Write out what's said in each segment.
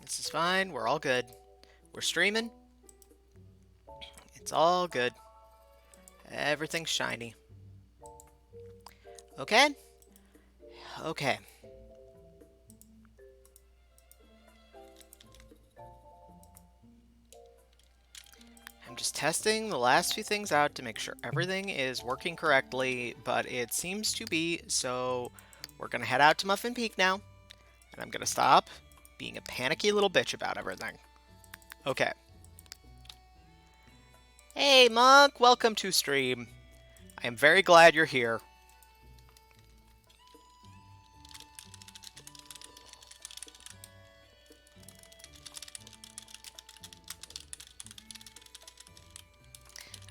This is fine. We're all good. We're streaming. It's all good. Everything's shiny. Okay? Okay. I'm just testing the last few things out to make sure everything is working correctly, but it seems to be, so we're gonna head out to Muffin Peak now, and I'm gonna stop being a panicky little bitch about everything. Okay. Hey, Monk! Welcome to stream. I am very glad you're here.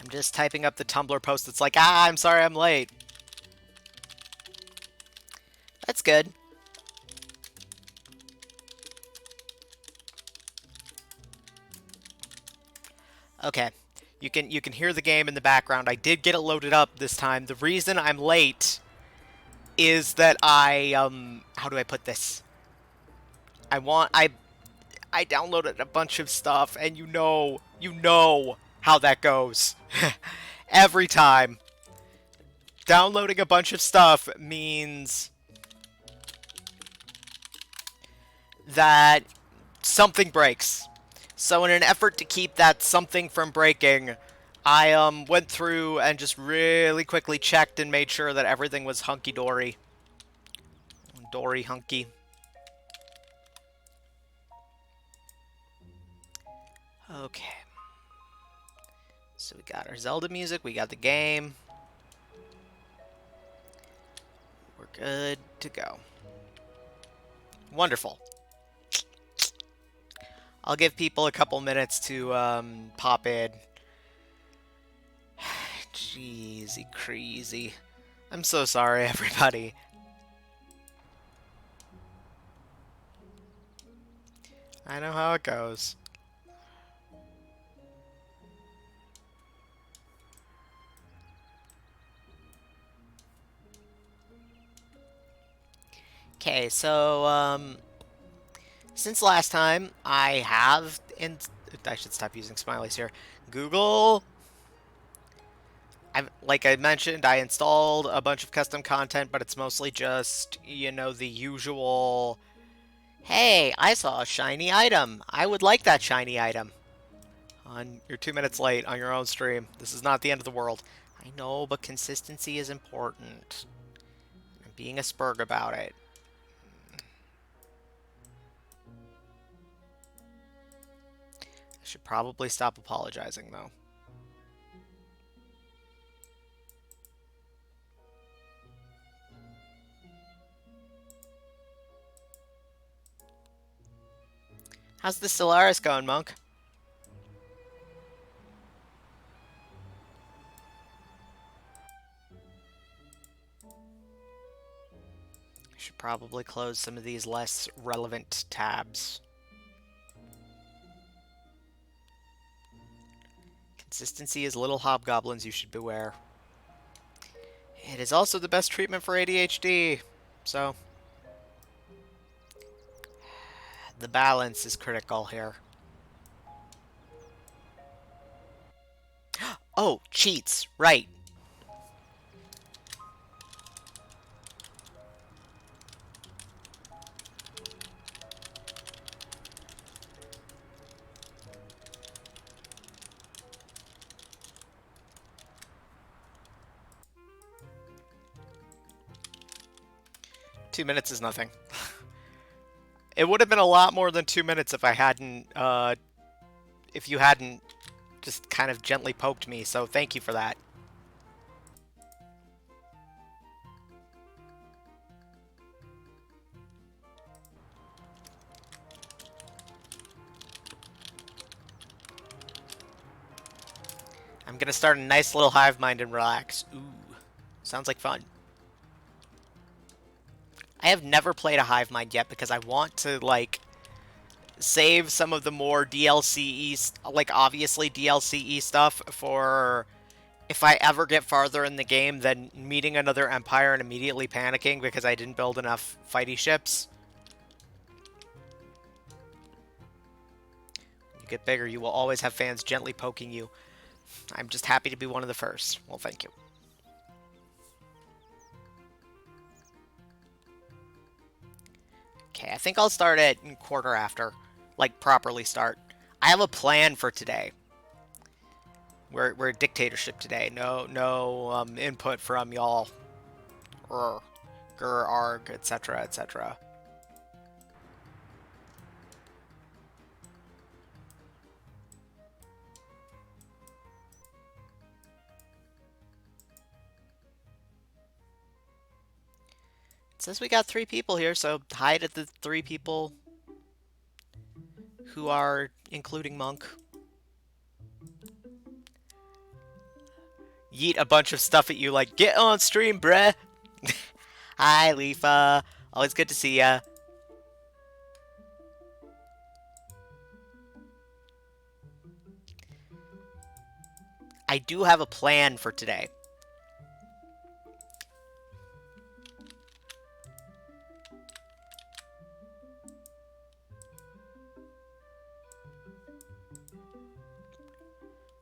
I'm just typing up the Tumblr post that's like, I'm sorry I'm late. That's good. Okay. You can hear the game in the background. I did get it loaded up this time. The reason I'm late is that how do I put this? I downloaded a bunch of stuff and you know how that goes. Every time. Downloading a bunch of stuff means that something breaks. So in an effort to keep that something from breaking, I went through and just really quickly checked and made sure that everything was hunky-dory. Dory hunky. Okay. So we got our Zelda music, we got the game. We're good to go. Wonderful. I'll give people a couple minutes to pop in. Jeezy crazy. I'm so sorry, everybody. I know how it goes. Okay, so since last time, I have, and I should stop using smileys here. Google. Like I mentioned, I installed a bunch of custom content, but it's mostly just, the usual. Hey, I saw a shiny item. I would like that shiny item. You're 2 minutes late on your own stream. This is not the end of the world. I know, but consistency is important. I'm being a spurg about it. I should probably stop apologizing, though. How's the Stellaris going, Monk? I should probably close some of these less relevant tabs. Consistency is little hobgoblins, you should beware. It is also the best treatment for ADHD, so the balance is critical here. Oh, cheats, right. Two minutes is nothing. It would have been a lot more than 2 minutes if I hadn't, if you hadn't just kind of gently poked me, so thank you for that. I'm gonna start a nice little hive mind and relax. Ooh, sounds like fun. I have never played a hive mind yet because I want to, like, save some of the more DLC-y, like, obviously DLC-y stuff for if I ever get farther in the game than meeting another empire and immediately panicking because I didn't build enough fighty ships. You get bigger, you will always have fans gently poking you. I'm just happy to be one of the first. Well, thank you. Okay, I think I'll start at quarter after. Like, properly start. I have a plan for today. We're a dictatorship today. No input from y'all. Grr, arg, etc., etc. It says we got 3 people here, so hi to the 3 people who are including Monk. Yeet a bunch of stuff at you like, get on stream, bruh. Hi, Leafa. Always good to see ya. I do have a plan for today.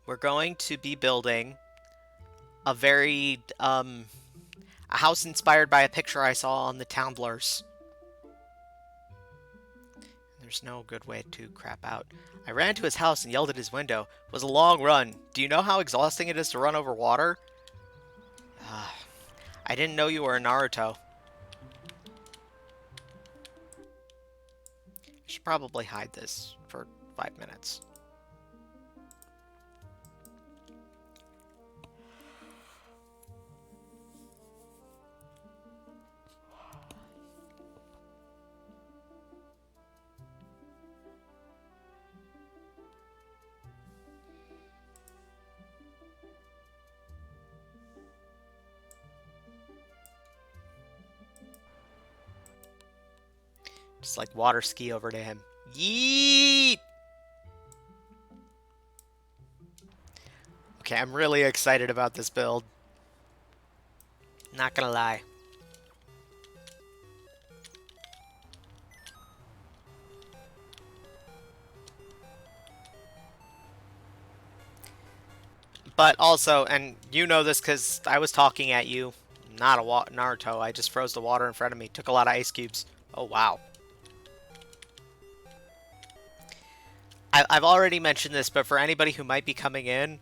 We're going to be building a a house inspired by a picture I saw on the Tumblrs. There's no good way to crap out. I ran to his house and yelled at his window. It was a long run. Do you know how exhausting it is to run over water? I didn't know you were a Naruto. I should probably hide this for 5 minutes. Just like water ski over to him. Yeet! Okay, I'm really excited about this build. Not gonna lie. But also, and you know this because I was talking at you, not a Naruto. I just froze the water in front of me. Took a lot of ice cubes. Oh, wow. I've already mentioned this, but for anybody who might be coming in,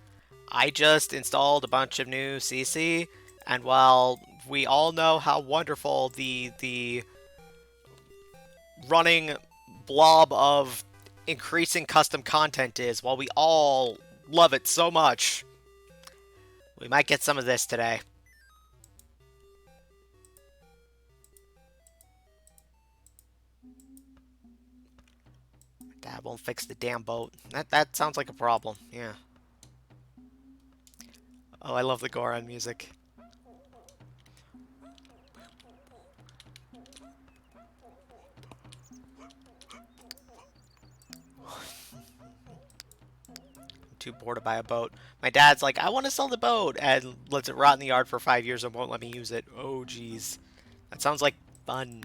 I just installed a bunch of new CC, and while we all know how wonderful the running blob of increasing custom content is, while we all love it so much, we might get some of this today. Dad won't fix the damn boat. That sounds like a problem, yeah. Oh, I love the Goron music. I'm too bored to buy a boat. My dad's like, I want to sell the boat, and lets it rot in the yard for 5 years and won't let me use it. Oh, jeez. That sounds like fun.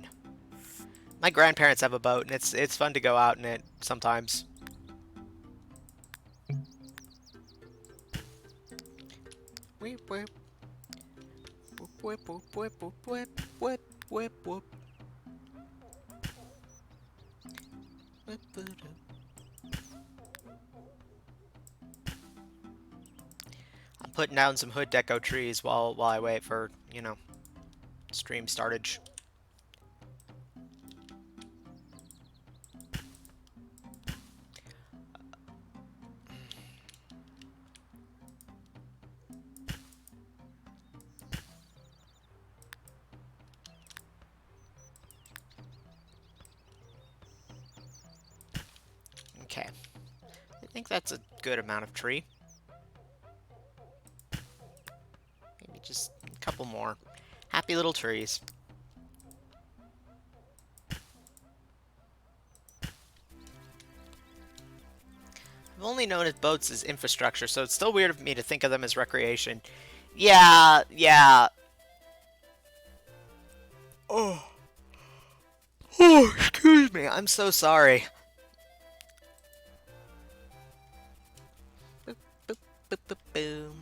My grandparents have a boat, and it's fun to go out in it sometimes. Whip, whip. Whip, whip, whip, whip, whip, whip, whip, whip. Whip, whip, I'm putting down some hood deco trees while I wait for, you know, stream startage. Okay. I think that's a good amount of tree. Maybe just a couple more. Happy little trees. I've only known boats as infrastructure, so it's still weird of me to think of them as recreation. Yeah. Oh. Oh, excuse me. I'm so sorry. Boop, boop, boom.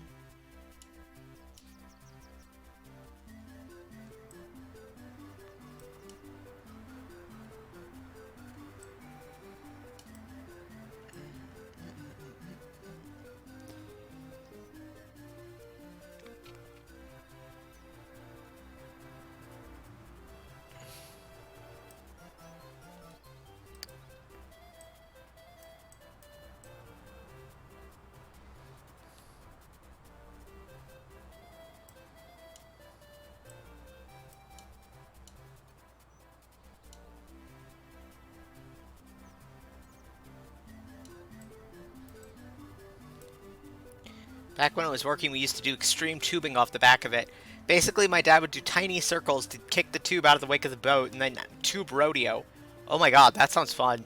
Back when it was working, we used to do extreme tubing off the back of it. Basically, my dad would do tiny circles to kick the tube out of the wake of the boat, and then tube rodeo. Oh my god, that sounds fun.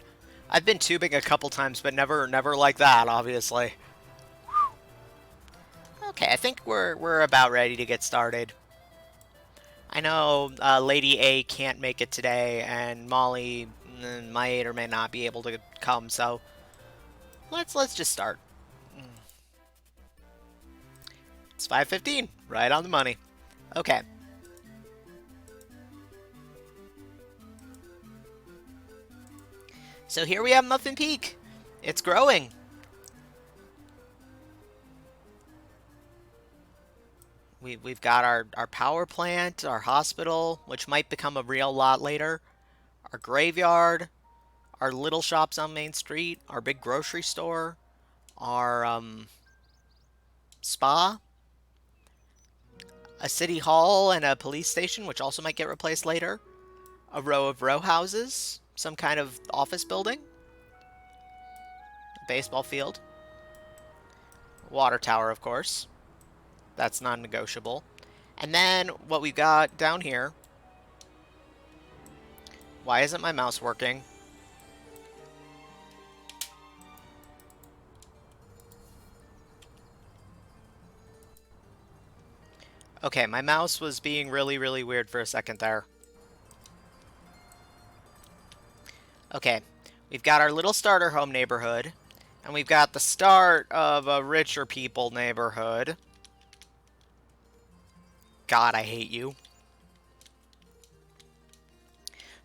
I've been tubing a couple times, but never like that, obviously. Okay, I think we're about ready to get started. I know Lady A can't make it today, and Molly might or may not be able to come, so let's just start. It's 5:15, right on the money. Okay. So here we have Muffin Peak. It's growing. We've got our power plant, our hospital, which might become a real lot later, our graveyard, our little shops on Main Street, our big grocery store, our spa, a city hall, and a police station, which also might get replaced later, a row of row houses, some kind of office building, a baseball field, water tower, of course. That's non-negotiable. And then what we've got down here. Why isn't my mouse working? Okay, my mouse was being really weird for a second there. Okay, we've got our little starter home neighborhood, and we've got the start of a richer people neighborhood. God, I hate you.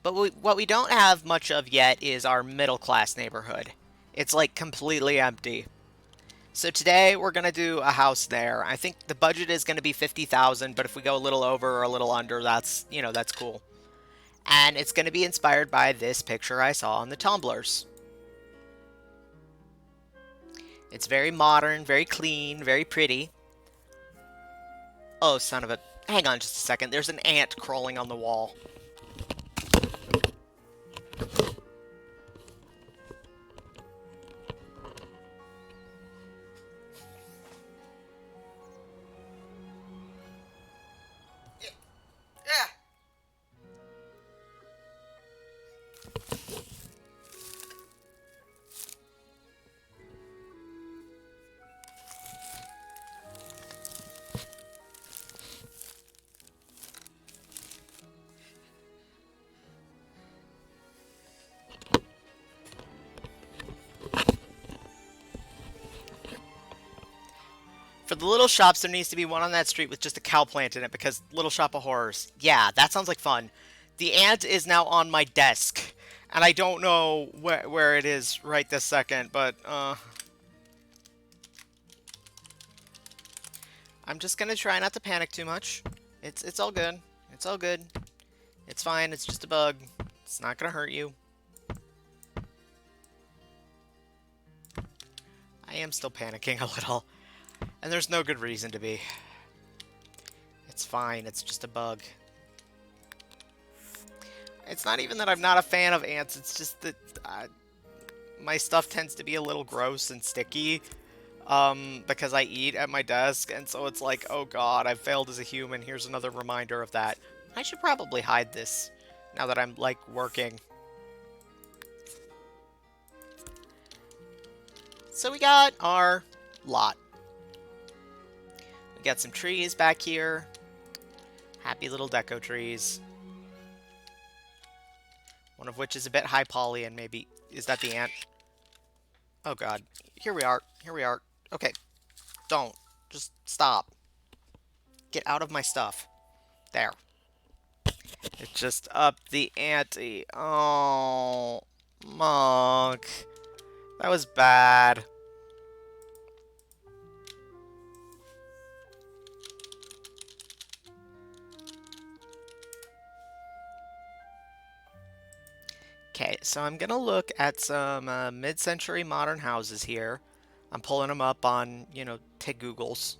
But what we don't have much of yet is our middle class neighborhood. It's like completely empty. So today we're going to do a house there. I think the budget is going to be 50,000, but if we go a little over or a little under, that's, that's cool. And it's going to be inspired by this picture I saw on the Tumblrs. It's very modern, very clean, very pretty. Oh, son of a... Hang on just a second. There's an ant crawling on the wall. For the little shops, there needs to be one on that street with just a cow plant in it because Little Shop of Horrors. Yeah, that sounds like fun. The ant is now on my desk, and I don't know where it is right this second, but I'm just gonna try not to panic too much. It's all good. It's all good. It's fine. It's just a bug. It's not gonna hurt you. I am still panicking a little. And there's no good reason to be. It's fine, it's just a bug. It's not even that I'm not a fan of ants, it's just that my stuff tends to be a little gross and sticky. Because I eat at my desk, and so it's like, oh god, I've failed as a human, here's another reminder of that. I should probably hide this, now that I'm, like, working. So we got our lot. We got some trees back here. Happy little deco trees. One of which is a bit high poly and maybe... Is that the ant? Oh god. Here we are. Here we are. Okay. don't. Just stop. Get out of my stuff. There. It just upped the ante. Oh, Monk. That was bad. Okay, so I'm gonna look at some mid-century modern houses here. I'm pulling them up on, take Googles.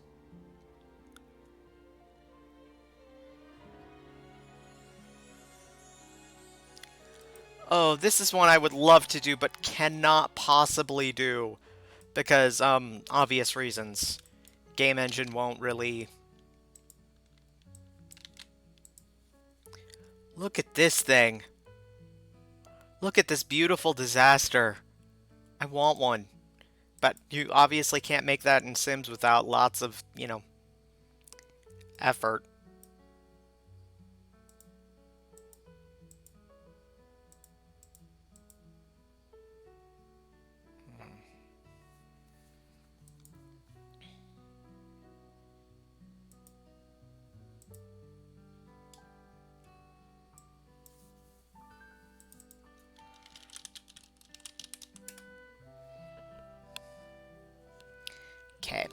Oh, this is one I would love to do, but cannot possibly do. Because, obvious reasons. Game engine won't really... Look at this thing. Look at this beautiful disaster. I want one. But you obviously can't make that in Sims without lots of, effort. Okay.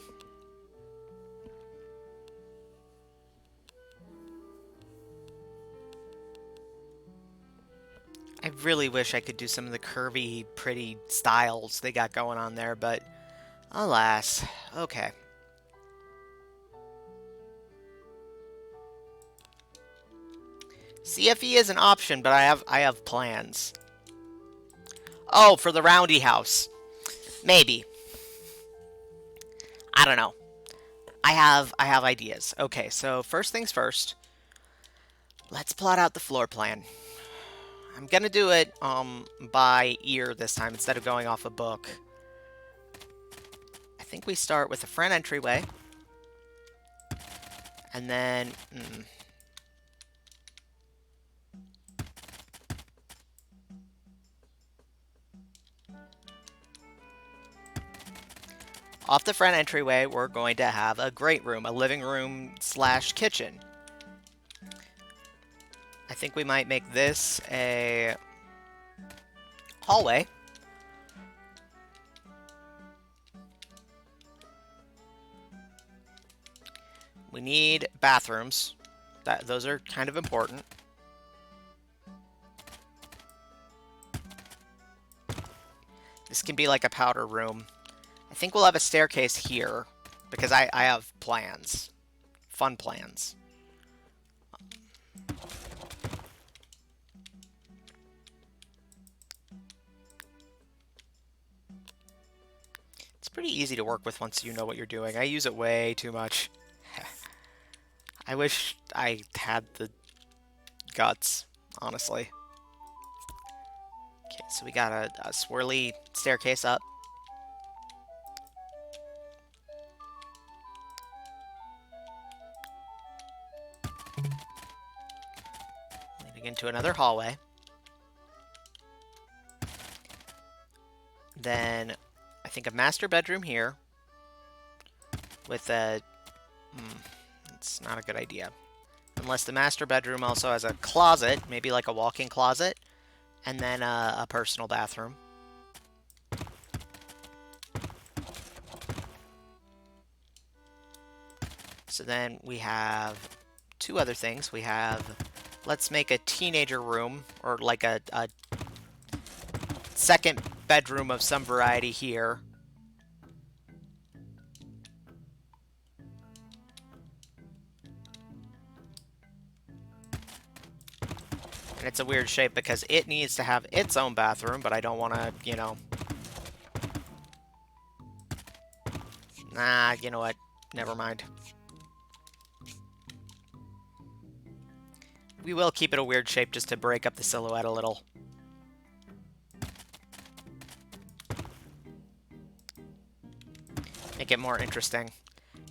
I really wish I could do some of the curvy, pretty styles they got going on there, but alas. Okay. CFE is an option, but I have plans. Oh, for the roundy house. Maybe. I don't know. I have ideas. Okay, so first things first. Let's plot out the floor plan. I'm gonna do it by ear this time instead of going off a book. I think we start with the front entryway. And then... Off the front entryway, we're going to have a great room, a living room / kitchen. I think we might make this a hallway. We need bathrooms. Those are kind of important. This can be like a powder room. I think we'll have a staircase here, because I have plans. Fun plans. It's pretty easy to work with once you know what you're doing. I use it way too much. I wish I had the guts, honestly. Okay, so we got a swirly staircase up. Leading into another hallway. Then, I think a master bedroom here. With a... it's not a good idea. Unless the master bedroom also has a closet, maybe like a walk-in closet. And then a personal bathroom. So then we have two other things. We have, let's make a teenager room, or like a second bedroom of some variety here. And it's a weird shape because it needs to have its own bathroom, but I don't want to, Nah, you know what? Never mind. We will keep it a weird shape just to break up the silhouette a little. Make it more interesting.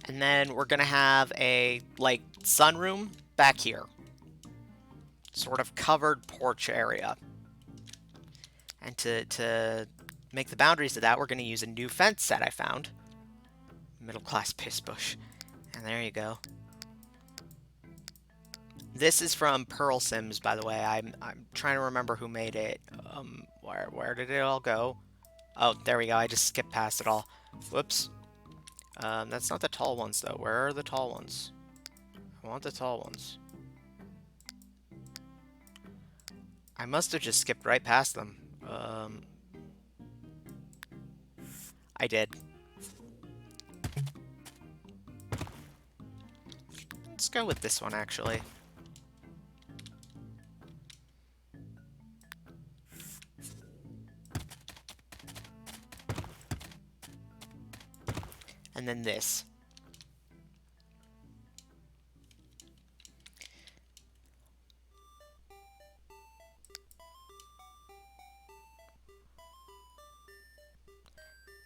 And then we're going to have a, like, sunroom back here. Sort of covered porch area. And to make the boundaries of that, we're going to use a new fence set I found. Middle class piss bush. And there you go. This is from Pearl Sims, by the way. I'm trying to remember who made it. Where did it all go? Oh, there we go. I just skipped past it all. Whoops. That's not the tall ones, though. Where are the tall ones? I want the tall ones. I must have just skipped right past them. I did. Let's go with this one, actually. And then this.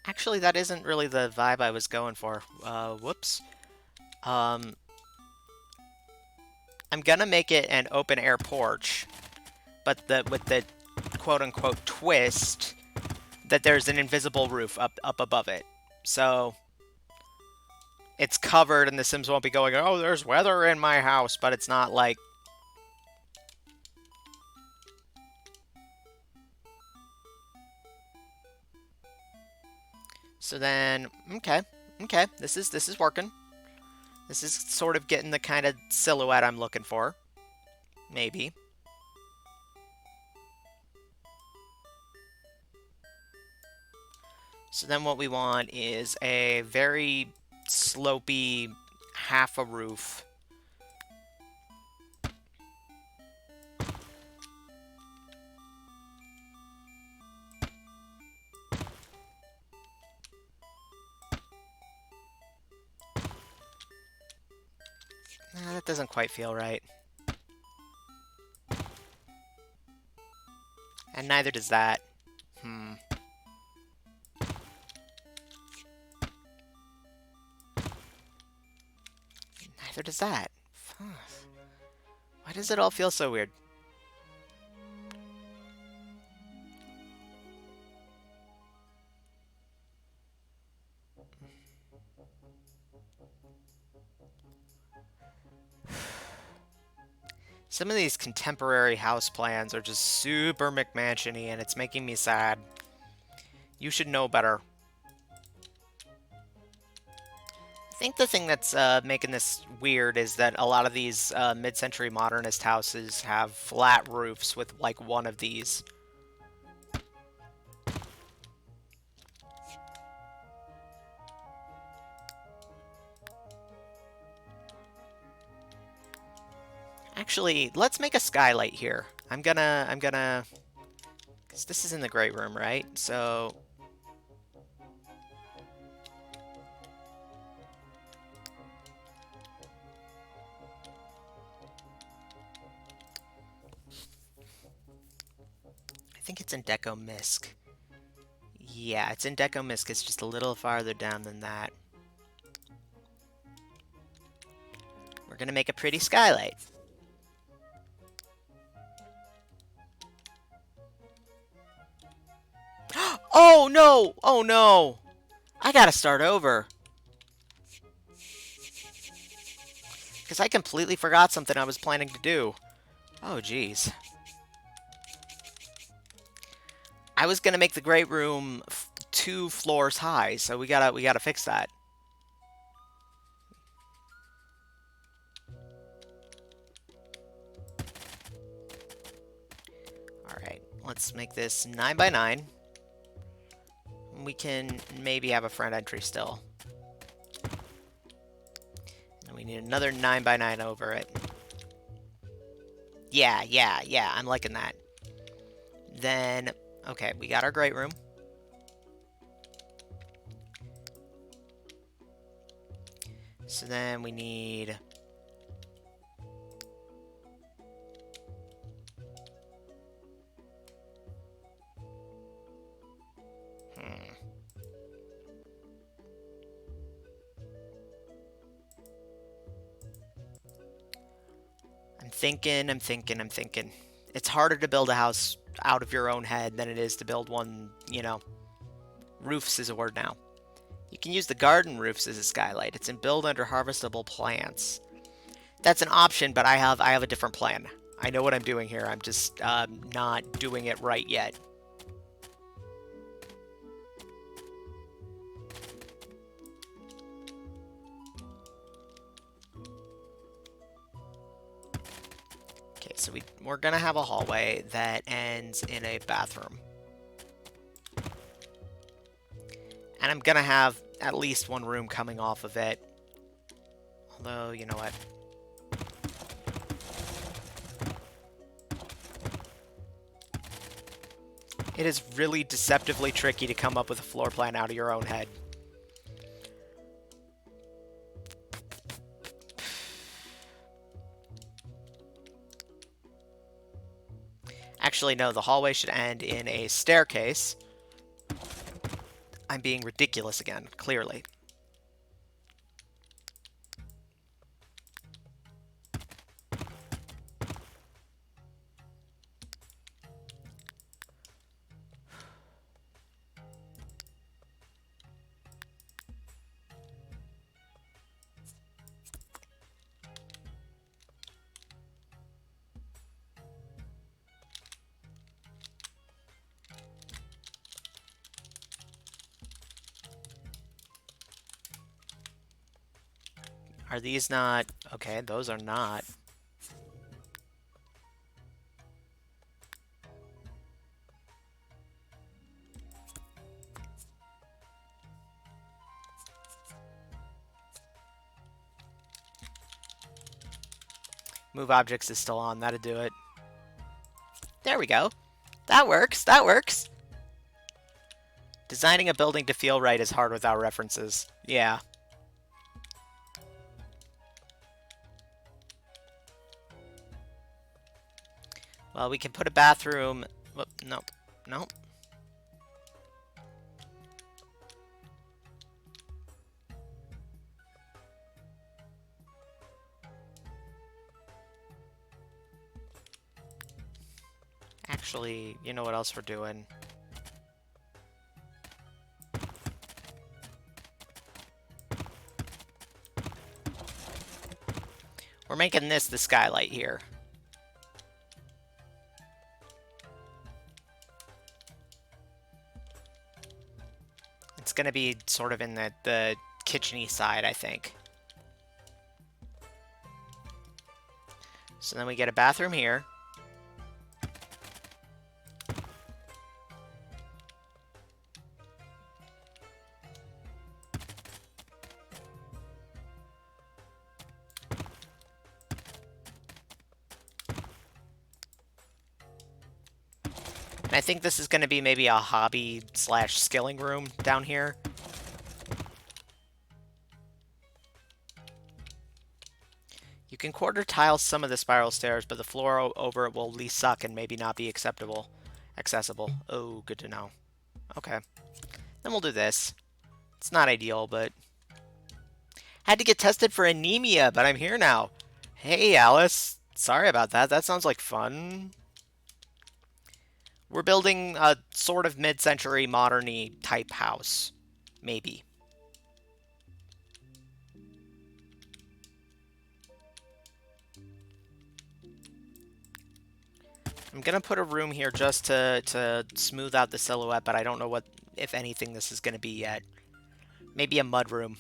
Actually, that isn't really the vibe I was going for. Whoops. I'm gonna make it an open-air porch, but with the quote-unquote twist that there's an invisible roof up above it. So it's covered and the Sims won't be going, oh, there's weather in my house, but it's not like... So then, okay, this is working. This is sort of getting the kind of silhouette I'm looking for. Maybe. So then what we want is a very slopey half a roof. That doesn't quite feel right. And neither does that. Neither does that. Why does it all feel so weird? Some of these contemporary house plans are just super McMansion-y, and it's making me sad. You should know better. I think the thing that's making this weird is that a lot of these mid-century modernist houses have flat roofs with, like, one of these. Actually, let's make a skylight here. I'm gonna... Because this is in the great room, right? So... I think it's in Deco Misc. Yeah, it's in Deco Misc. It's just a little farther down than that. We're gonna make a pretty skylight. Oh no! Oh no! I gotta start over. Because I completely forgot something I was planning to do. Oh jeez. I was gonna make the great room 2 floors high, so we gotta fix that. Alright, let's make this 9 by 9. We can maybe have a front entry still. And we need another 9 by 9 over it. Yeah, I'm liking that. Then, okay, we got our great room. So then we need... I'm thinking. It's harder to build a house out of your own head than it is to build one, you know. Roofs is a word now. You can use the garden roofs as a skylight. It's in build under harvestable plants. That's an option, but I have a different plan. I know what I'm doing here. I'm just not doing it right yet. Okay, so we're gonna have a hallway that ends in a bathroom. And I'm gonna have at least one room coming off of it. Although, you know what? It is really deceptively tricky to come up with a floor plan out of your own head. Actually, no, the hallway should end in a staircase. I'm being ridiculous again, clearly. Are these not... Okay, those are not. Move objects is still on. That'll do it. There we go. That works. That works. Designing a building to feel right is hard without references. Yeah. Well, we can put a bathroom... Whoop, nope. Nope. Actually, you know what else we're doing? We're making this the skylight here. It's going to be sort of in the kitchen-y side, I think. So then we get a bathroom here. And I think this is going to be maybe a hobby/skilling room down here. You can quarter tile some of the spiral stairs, but the floor over it will at least suck and maybe not be accessible. Oh, good to know. Okay. Then we'll do this. It's not ideal, but... Had to get tested for anemia, but I'm here now. Hey, Alice. Sorry about that. That sounds like fun. We're building a sort of mid-century modern-y type house. Maybe. I'm gonna put a room here just to smooth out the silhouette, but I don't know what, if anything, this is gonna be yet. Maybe a mud room.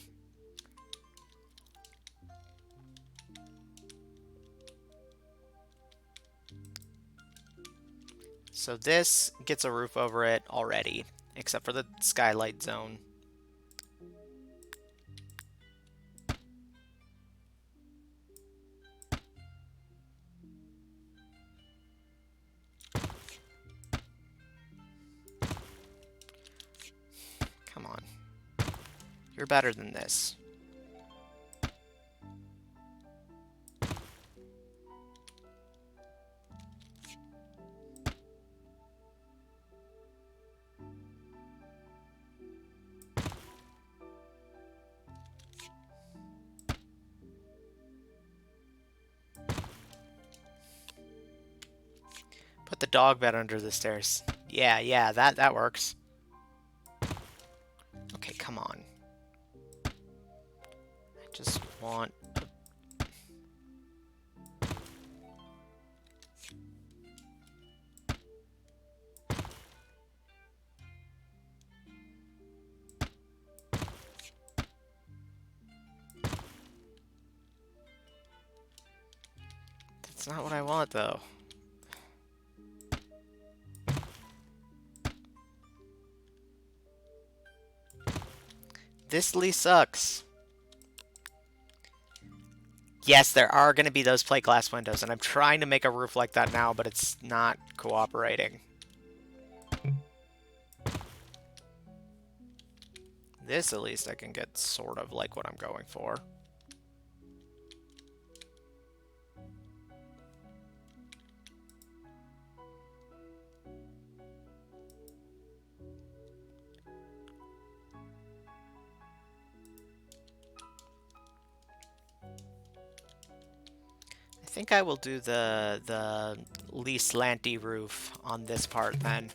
So this gets a roof over it already, except for the skylight zone. Come on. You're better than this. Put the dog bed under the stairs. Yeah, that works. Okay, come on. That's not what I want, though. This lease sucks. Yes, there are going to be those plate glass windows, and I'm trying to make a roof like that now, but it's not cooperating. This, at least, I can get sort of like what I'm going for. I think I will do the least slanty roof on this part then.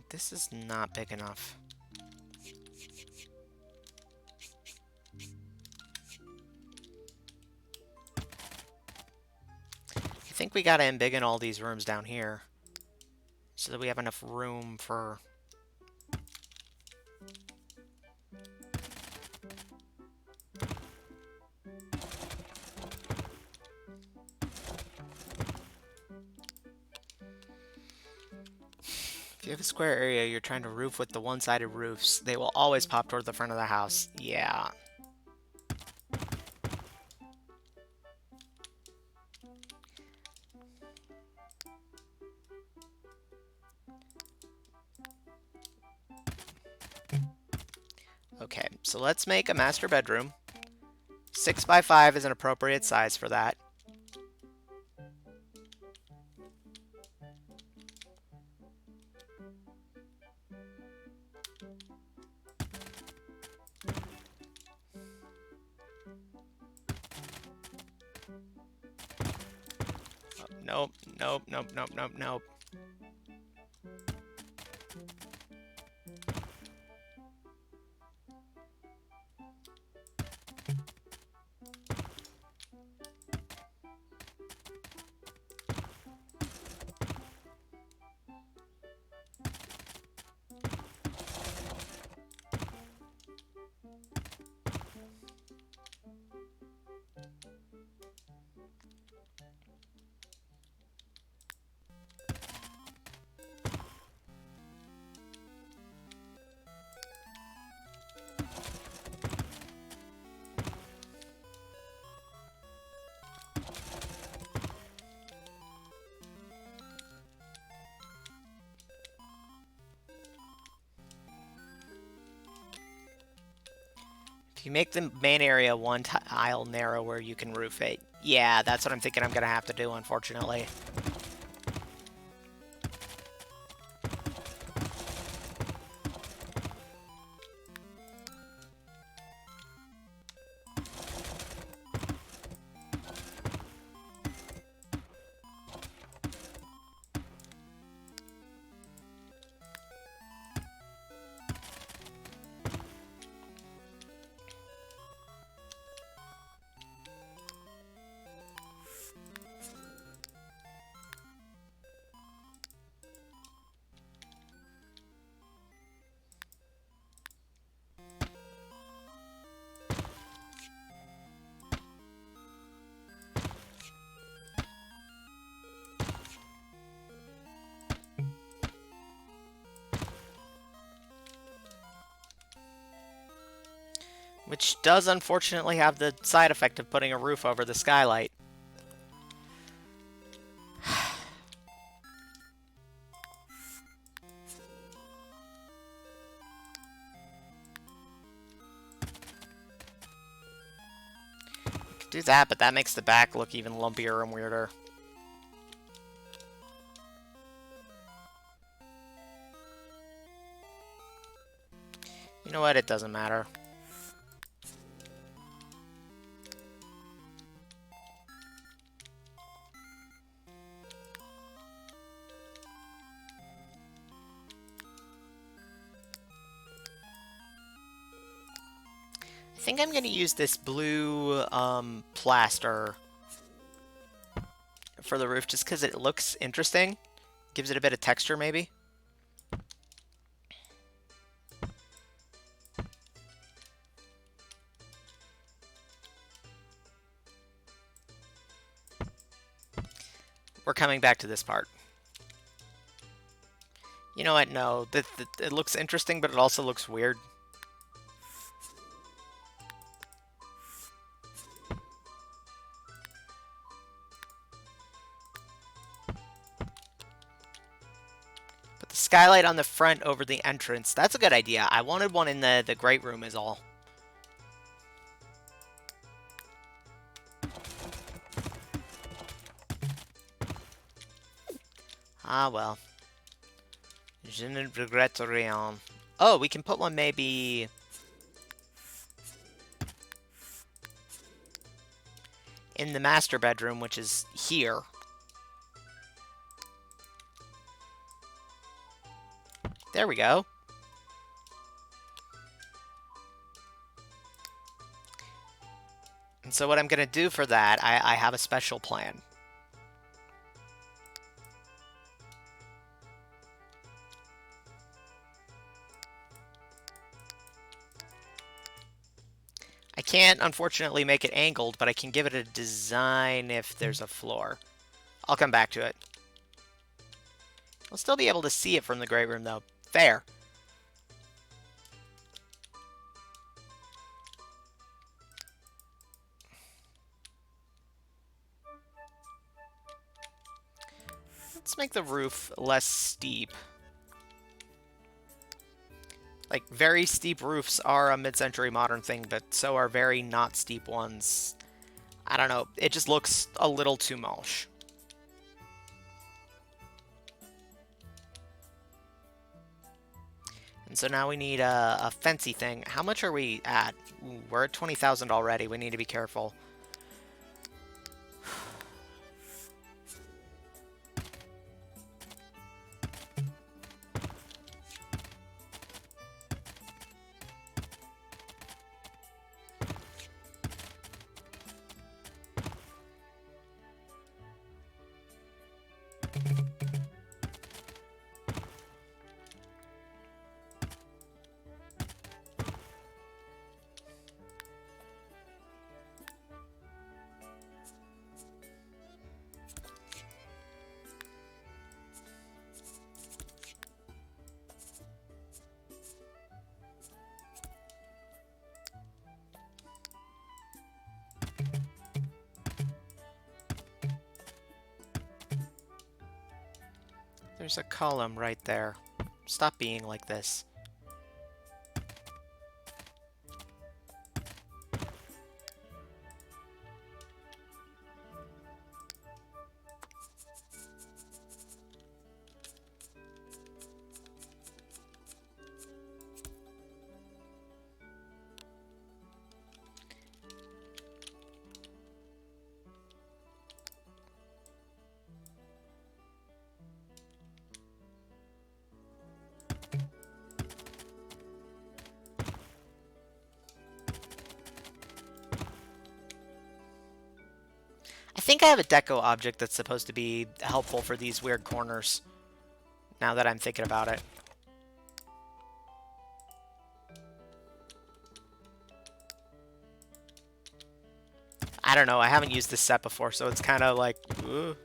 This is not big enough. I think we gotta embiggen all these rooms down here so that we have enough room for... If you have a square area, you're trying to roof with the one-sided roofs. They will always pop toward the front of the house. Yeah. Okay, so let's make a master bedroom. 6 by 5 is an appropriate size for that. Nope, nope, nope, nope, nope, nope. If you make the main area one tile narrower, you can roof it. Yeah, that's what I'm thinking I'm gonna have to do, unfortunately. Which does unfortunately have the side effect of putting a roof over the skylight. Do that, but that makes the back look even lumpier and weirder. You know what? It doesn't matter. I think I'm going to use this blue plaster for the roof just because it looks interesting. Gives it a bit of texture, maybe. We're coming back to this part. You know what? No, it looks interesting, but it also looks weird. Put the skylight on the front over the entrance. That's a good idea. I wanted one in the great room is all. Ah, well. Je ne regrette rien. Oh, we can put one maybe... in the master bedroom, which is here. There we go. And so what I'm going to do for that, I have a special plan. I can't, unfortunately, make it angled, but I can give it a design if there's a floor. I'll come back to it. I'll still be able to see it from the great room, though. Fair. Let's make the roof less steep. Like, very steep roofs are a mid-century modern thing, but so are very not steep ones. I don't know. It just looks a little too moche. And so now we need a fancy thing. How much are we at? Ooh, we're at 20,000 already. We need to be careful. There's a column right there. Stop being like this. I think I have a deco object that's supposed to be helpful for these weird corners, now that I'm thinking about it. I don't know, I haven't used this set before, so it's kind of like, ugh.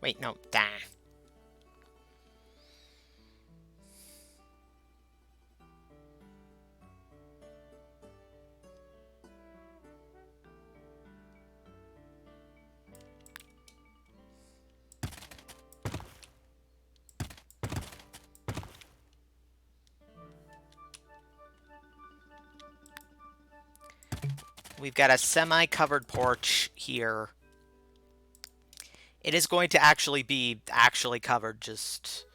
Wait, no, dah. We've got a semi-covered porch here. It is going to actually be covered, just...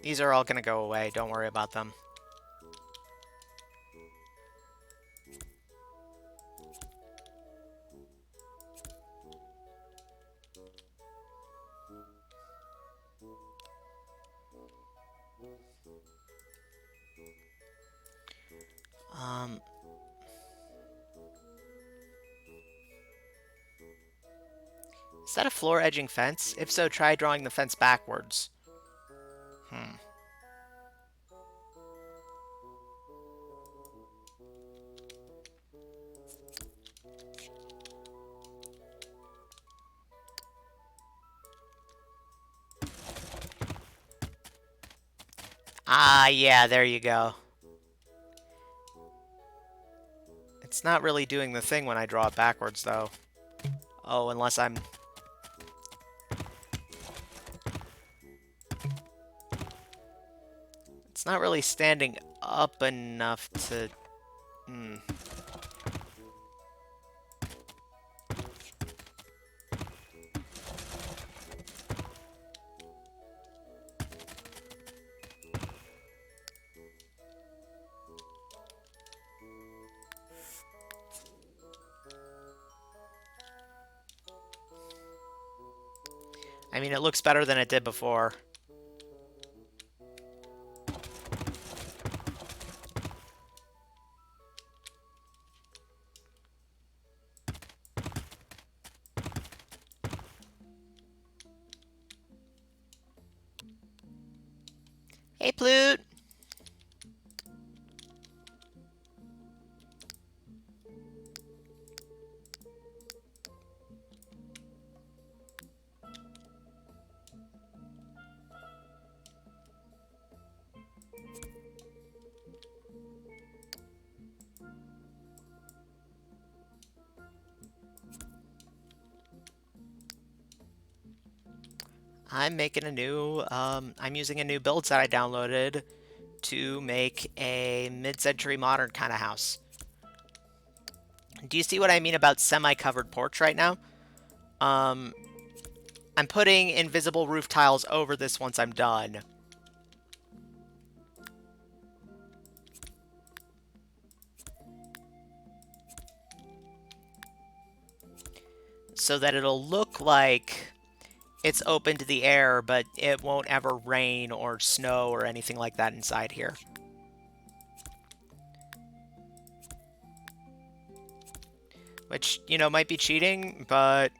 These are all gonna go away. Don't worry about them. Um, is that a floor edging fence? If so, try drawing the fence backwards. Hmm. Ah, yeah, there you go. It's not really doing the thing when I draw it backwards, though. Oh, unless I'm... It's not really standing up enough to... Hmm. I mean, it looks better than it did before. Hey, Plute! I'm making a new, I'm using a new build set I downloaded to make a mid-century modern kind of house. Do you see what I mean about semi-covered porch right now? I'm putting invisible roof tiles over this once I'm done. So that it'll look like it's open to the air, but it won't ever rain or snow or anything like that inside here. Which, you know, might be cheating, but...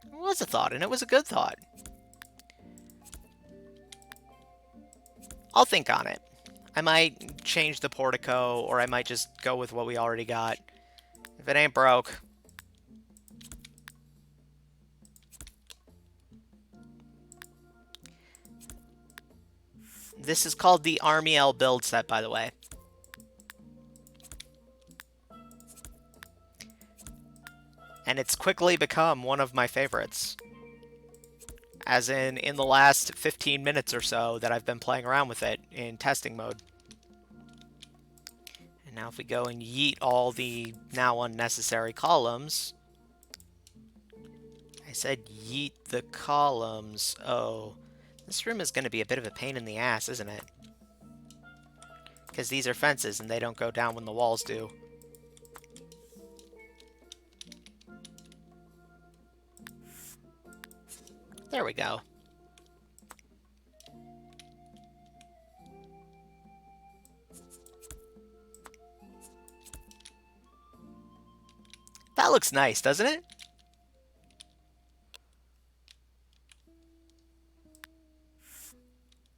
it was a thought, and it was a good thought. I'll think on it. I might change the portico, or I might just go with what we already got. If it ain't broke. This is called the Army L build set, by the way. And it's quickly become one of my favorites. As in the last 15 minutes or so that I've been playing around with it in testing mode. And now if we go and yeet all the now unnecessary columns... I said yeet the columns. Oh, this room is going to be a bit of a pain in the ass, isn't it? Because these are fences and they don't go down when the walls do. There we go. That looks nice, doesn't it?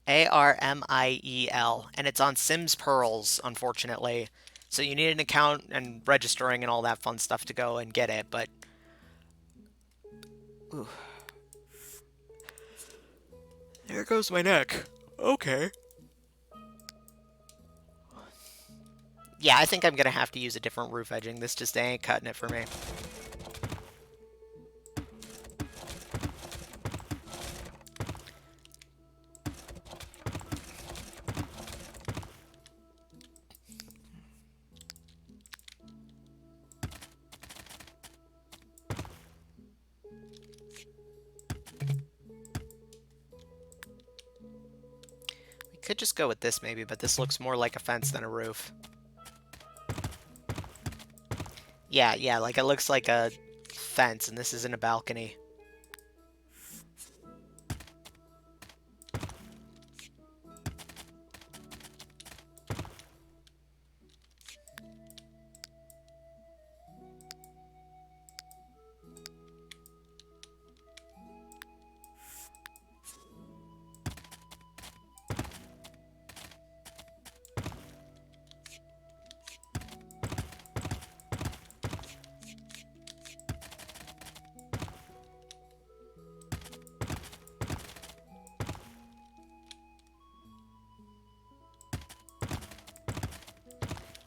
ARMIEL, and it's on Sims Pearls, unfortunately. So you need an account and registering and all that fun stuff to go and get it, but... Ooh. There goes my neck. Okay. Yeah, I think I'm gonna have to use a different roof edging. This just ain't cutting it for me. just go with this maybe, but this looks more like a fence than a roof. Yeah, like it looks like a fence, and this isn't a balcony.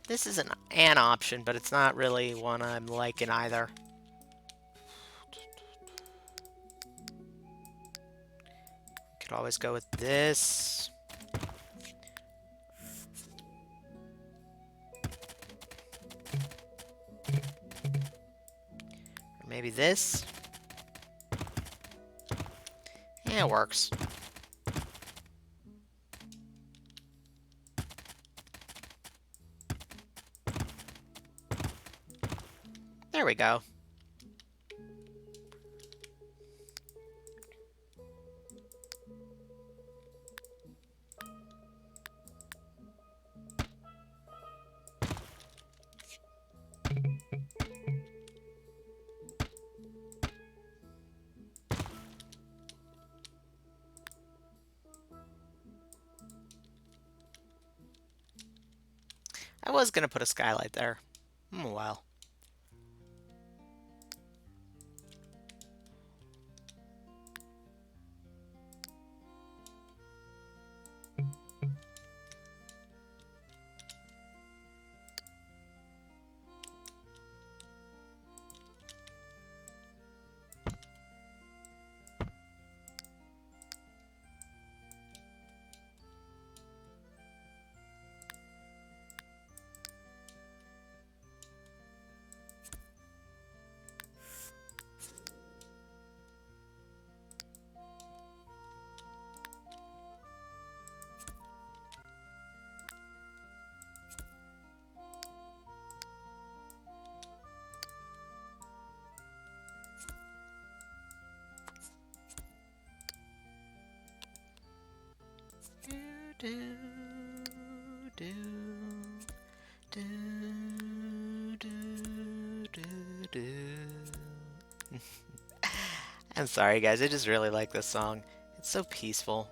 This is an option, but it's not really one I'm liking either. Could always go with this. Or maybe this. Yeah, it works. There we go. I was gonna put a skylight there. Well. Do, do, do, do, do, do. I'm sorry, guys. I just really like this song. It's so peaceful.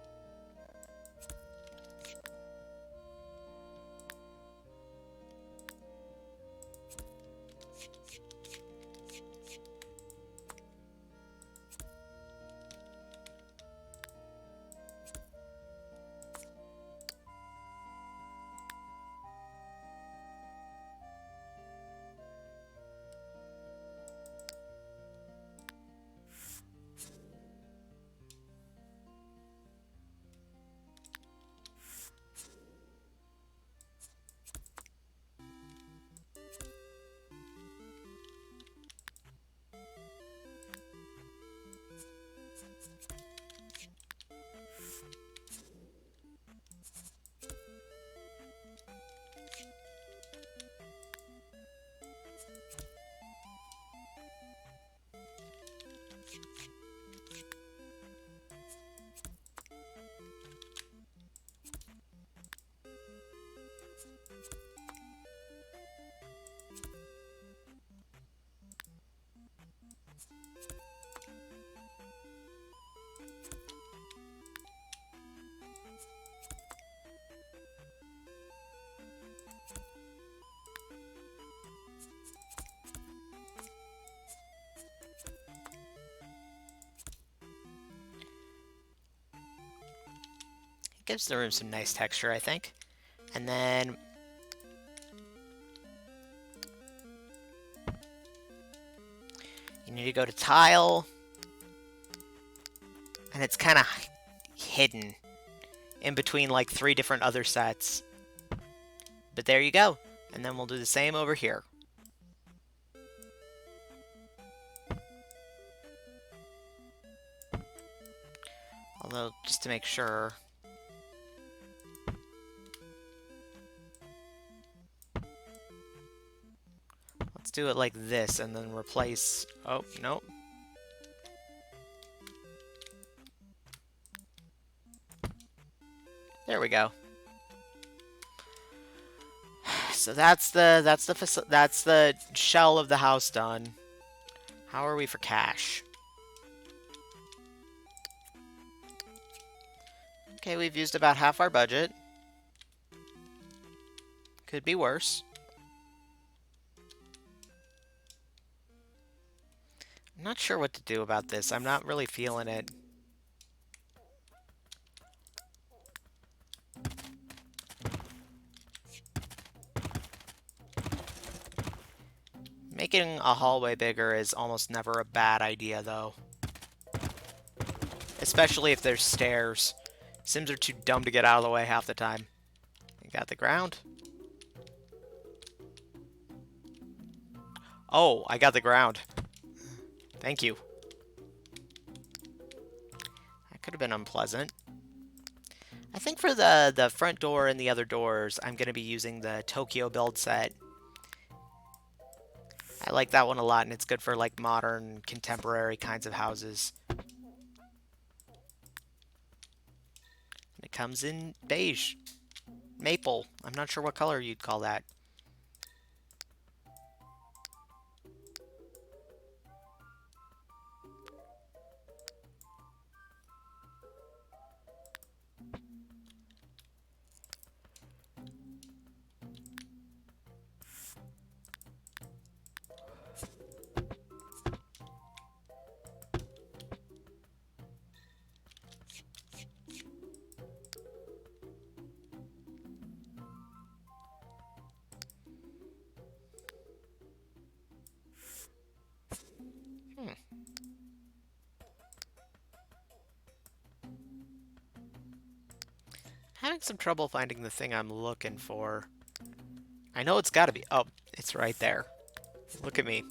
It gives the room some nice texture, I think. And then you need to go to tile, and it's kind of hidden in between like 3 different other sets. But there you go. And then we'll do the same over here. Although, just to make sure, Let's do it like this and then replace... Oh, nope. There we go. So that's the shell of the house done. How are we for cash? Okay, we've used about half our budget. Could be worse. I'm not sure what to do about this. I'm not really feeling it. Making a hallway bigger is almost never a bad idea, though. Especially if there's stairs. Sims are too dumb to get out of the way half the time. You got the ground. Oh, I got the ground. Thank you. That could have been unpleasant. I think for the front door and the other doors, I'm going to be using the Tokyo build set. I like that one a lot, and it's good for, like, modern, contemporary kinds of houses. And it comes in beige. Maple. I'm not sure what color you'd call that. Having some trouble finding the thing I'm looking for. I know it's gotta be... Oh, it's right there. Look at me.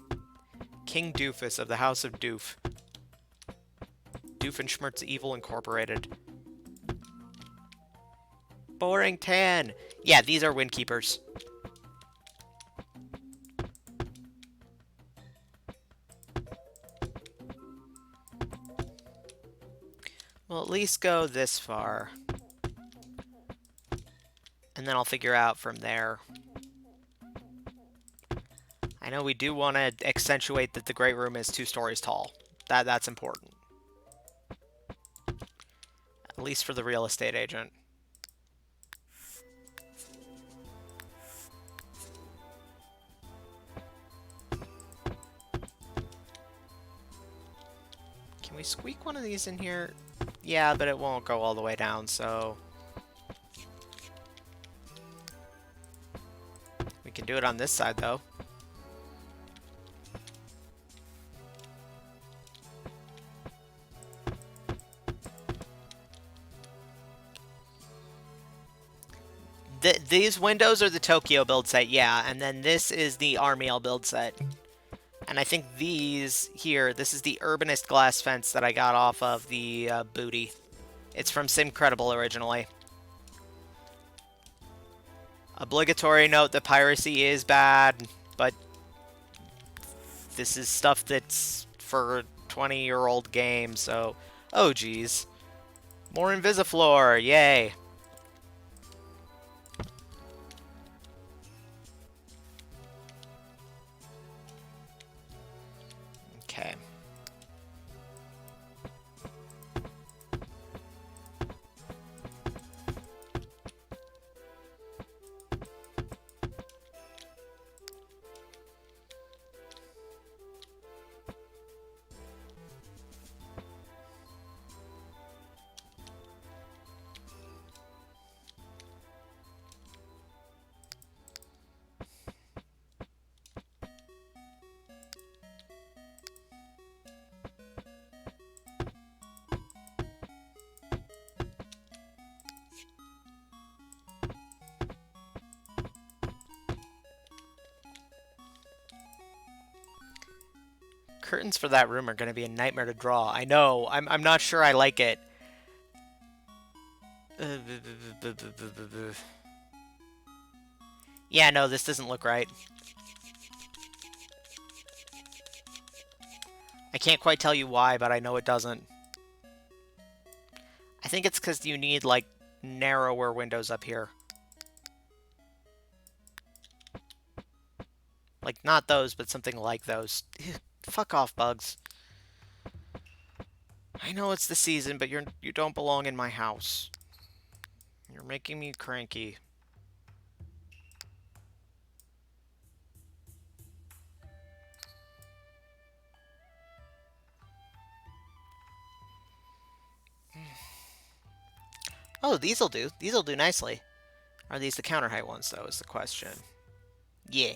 King Doofus of the House of Doof. Doofenshmirtz Evil Incorporated. Boring tan! Yeah, these are Windkeepers. We'll at least go this far. And then I'll figure out from there. I know we do want to accentuate that the Great Room is 2 stories tall. That's important. At least for the real estate agent. Can we squeak one of these in here? Yeah, but it won't go all the way down, so... We can do it on this side, though. These windows are the Tokyo build set, yeah, and then this is the Armiel build set. And I think these here, this is the Urbanist glass fence that I got off of the booty. It's from Simcredible originally. Obligatory note that piracy is bad, but this is stuff that's for a 20-year-old game, so... Oh, geez. More Invisiflor, yay. Okay. Curtains for that room are going to be a nightmare to draw. I know. I'm not sure I like it. Yeah, no, this doesn't look right. I can't quite tell you why, but I know it doesn't. I think it's because you need, like, narrower windows up here. Like, not those, but something like those. Fuck off, bugs. I know it's the season, but you don't belong in my house. You're making me cranky. Oh, these'll do. These'll do nicely. Are these the counter height ones, though, is the question. Yeah.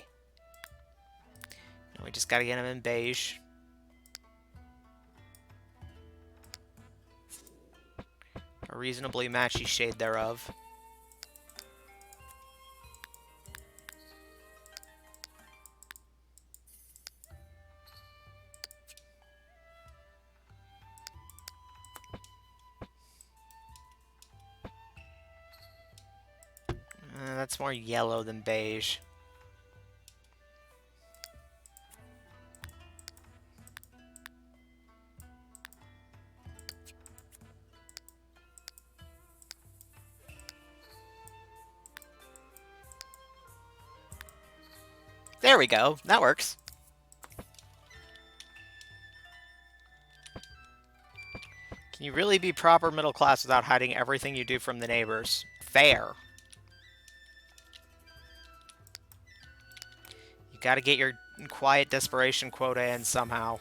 Now we just gotta get them in beige. A reasonably matchy shade thereof. That's more yellow than beige. There we go. That works. Can you really be proper middle class without hiding everything you do from the neighbors? Fair. You gotta get your quiet desperation quota in somehow.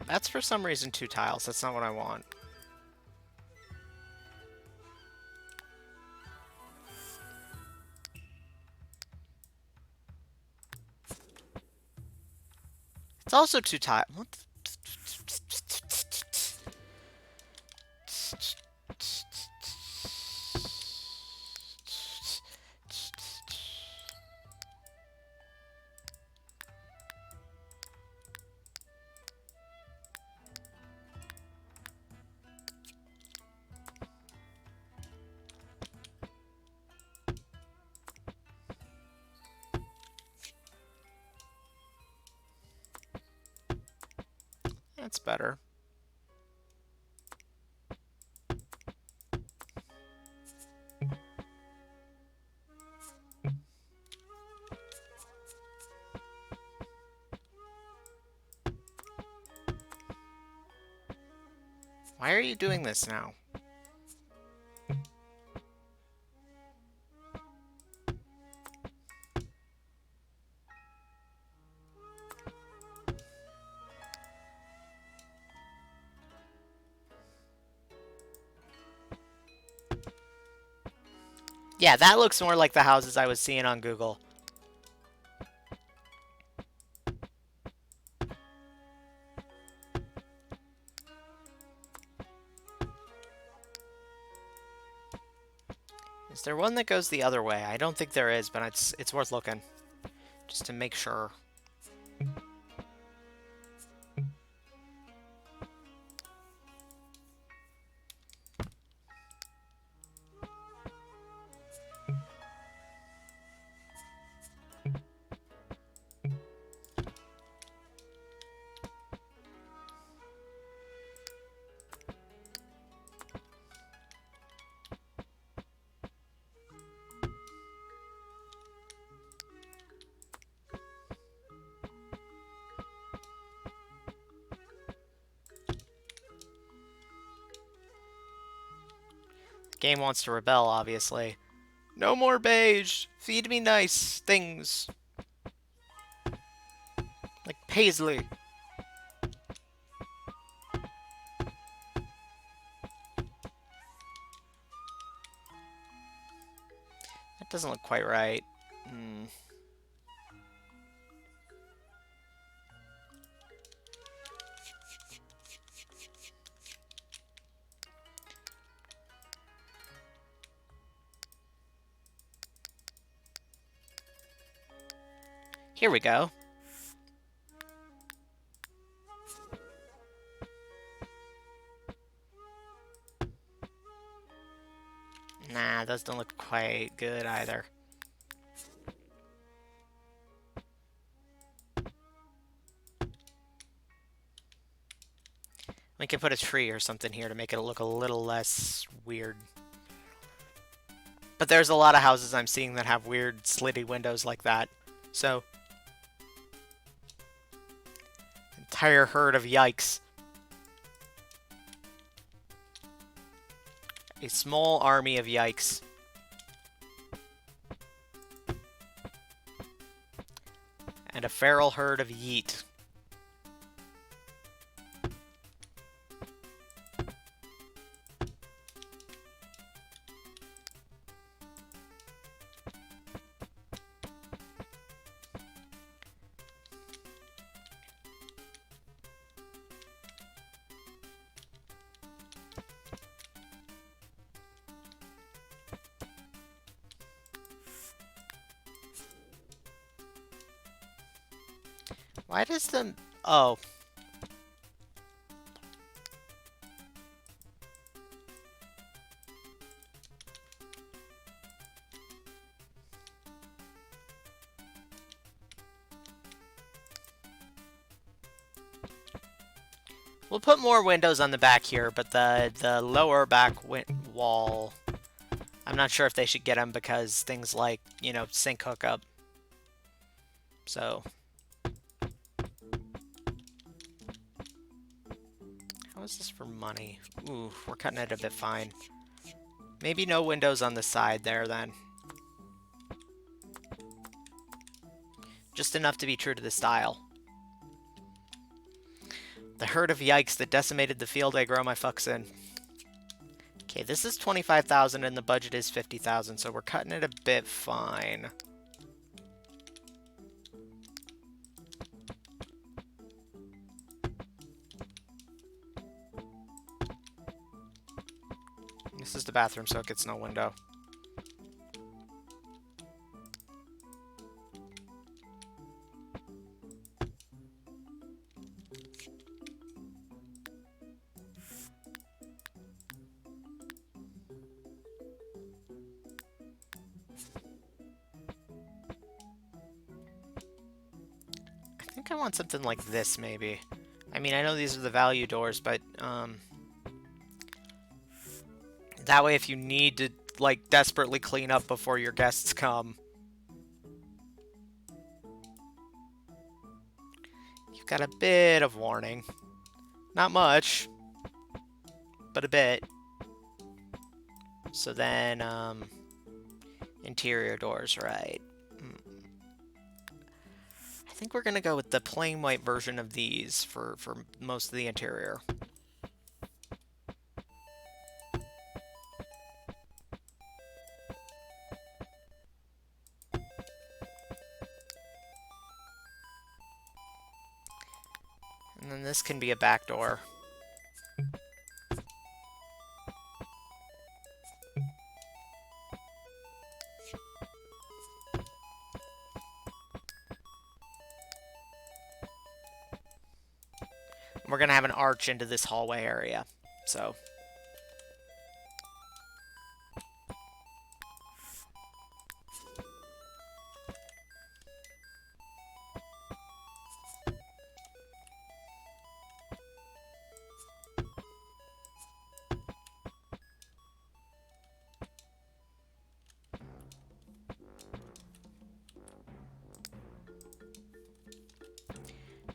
That's for some reason 2 tiles. That's not what I want. It's also 2 tiles. What the... That's better. Why are you doing this now? Yeah, that looks more like the houses I was seeing on Google. Is there one that goes the other way? I don't think there is, but it's worth looking. Just to make sure. Game wants to rebel, obviously. No more beige! Feed me nice things. Like paisley. That doesn't look quite right. Here we go. Nah, those don't look quite good either. We can put a tree or something here to make it look a little less weird. But there's a lot of houses I'm seeing that have weird slitty windows like that. So, entire herd of yikes. A small army of yikes. And a feral herd of yeet. Why does the... Oh. We'll put more windows on the back here, but the lower back wall... I'm not sure if they should get them because things like, you know, sink hookup. So... How is this for money? Ooh, we're cutting it a bit fine. Maybe no windows on the side there, then. Just enough to be true to the style. The herd of yikes that decimated the field I grow my fucks in. Okay, this is 25,000 and the budget is 50,000, so we're cutting it a bit fine. This is the bathroom, so it gets no window. I think I want something like this, maybe. I mean, I know these are the value doors, but, that way if you need to, like, desperately clean up before your guests come, you've got a bit of warning. Not much, but a bit. So then, interior doors, right. I think we're gonna go with the plain white version of these for most of the interior. And then this can be a back door. We're gonna have an arch into this hallway area, so...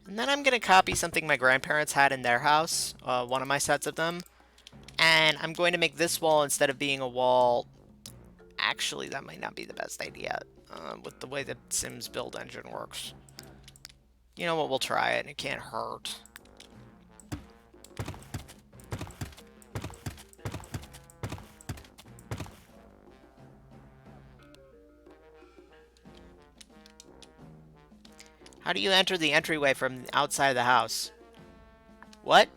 And then I'm going to copy something my grandparents had in their house, one of my sets of them. And I'm going to make this wall, instead of being a wall... Actually, that might not be the best idea, with the way the Sims build engine works. You know what, we'll try it, and it can't hurt. How do you enter the entryway from outside of the house? What?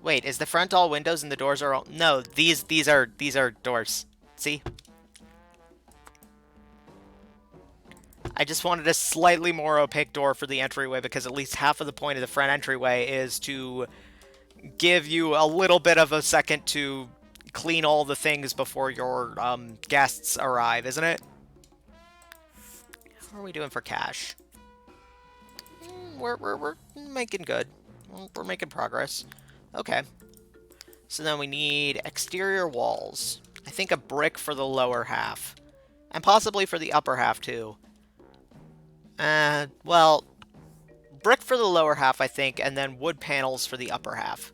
Wait, is the front all windows and the doors are all... No, these are doors. See? I just wanted a slightly more opaque door for the entryway because at least half of the point of the front entryway is to give you a little bit of a second to clean all the things before your guests arrive, isn't it? How are we doing for cash? We're making good. Well, we're making progress. Okay. So then we need exterior walls. I think a brick for the lower half. And possibly for the upper half, too. Well, brick for the lower half, I think, and then wood panels for the upper half.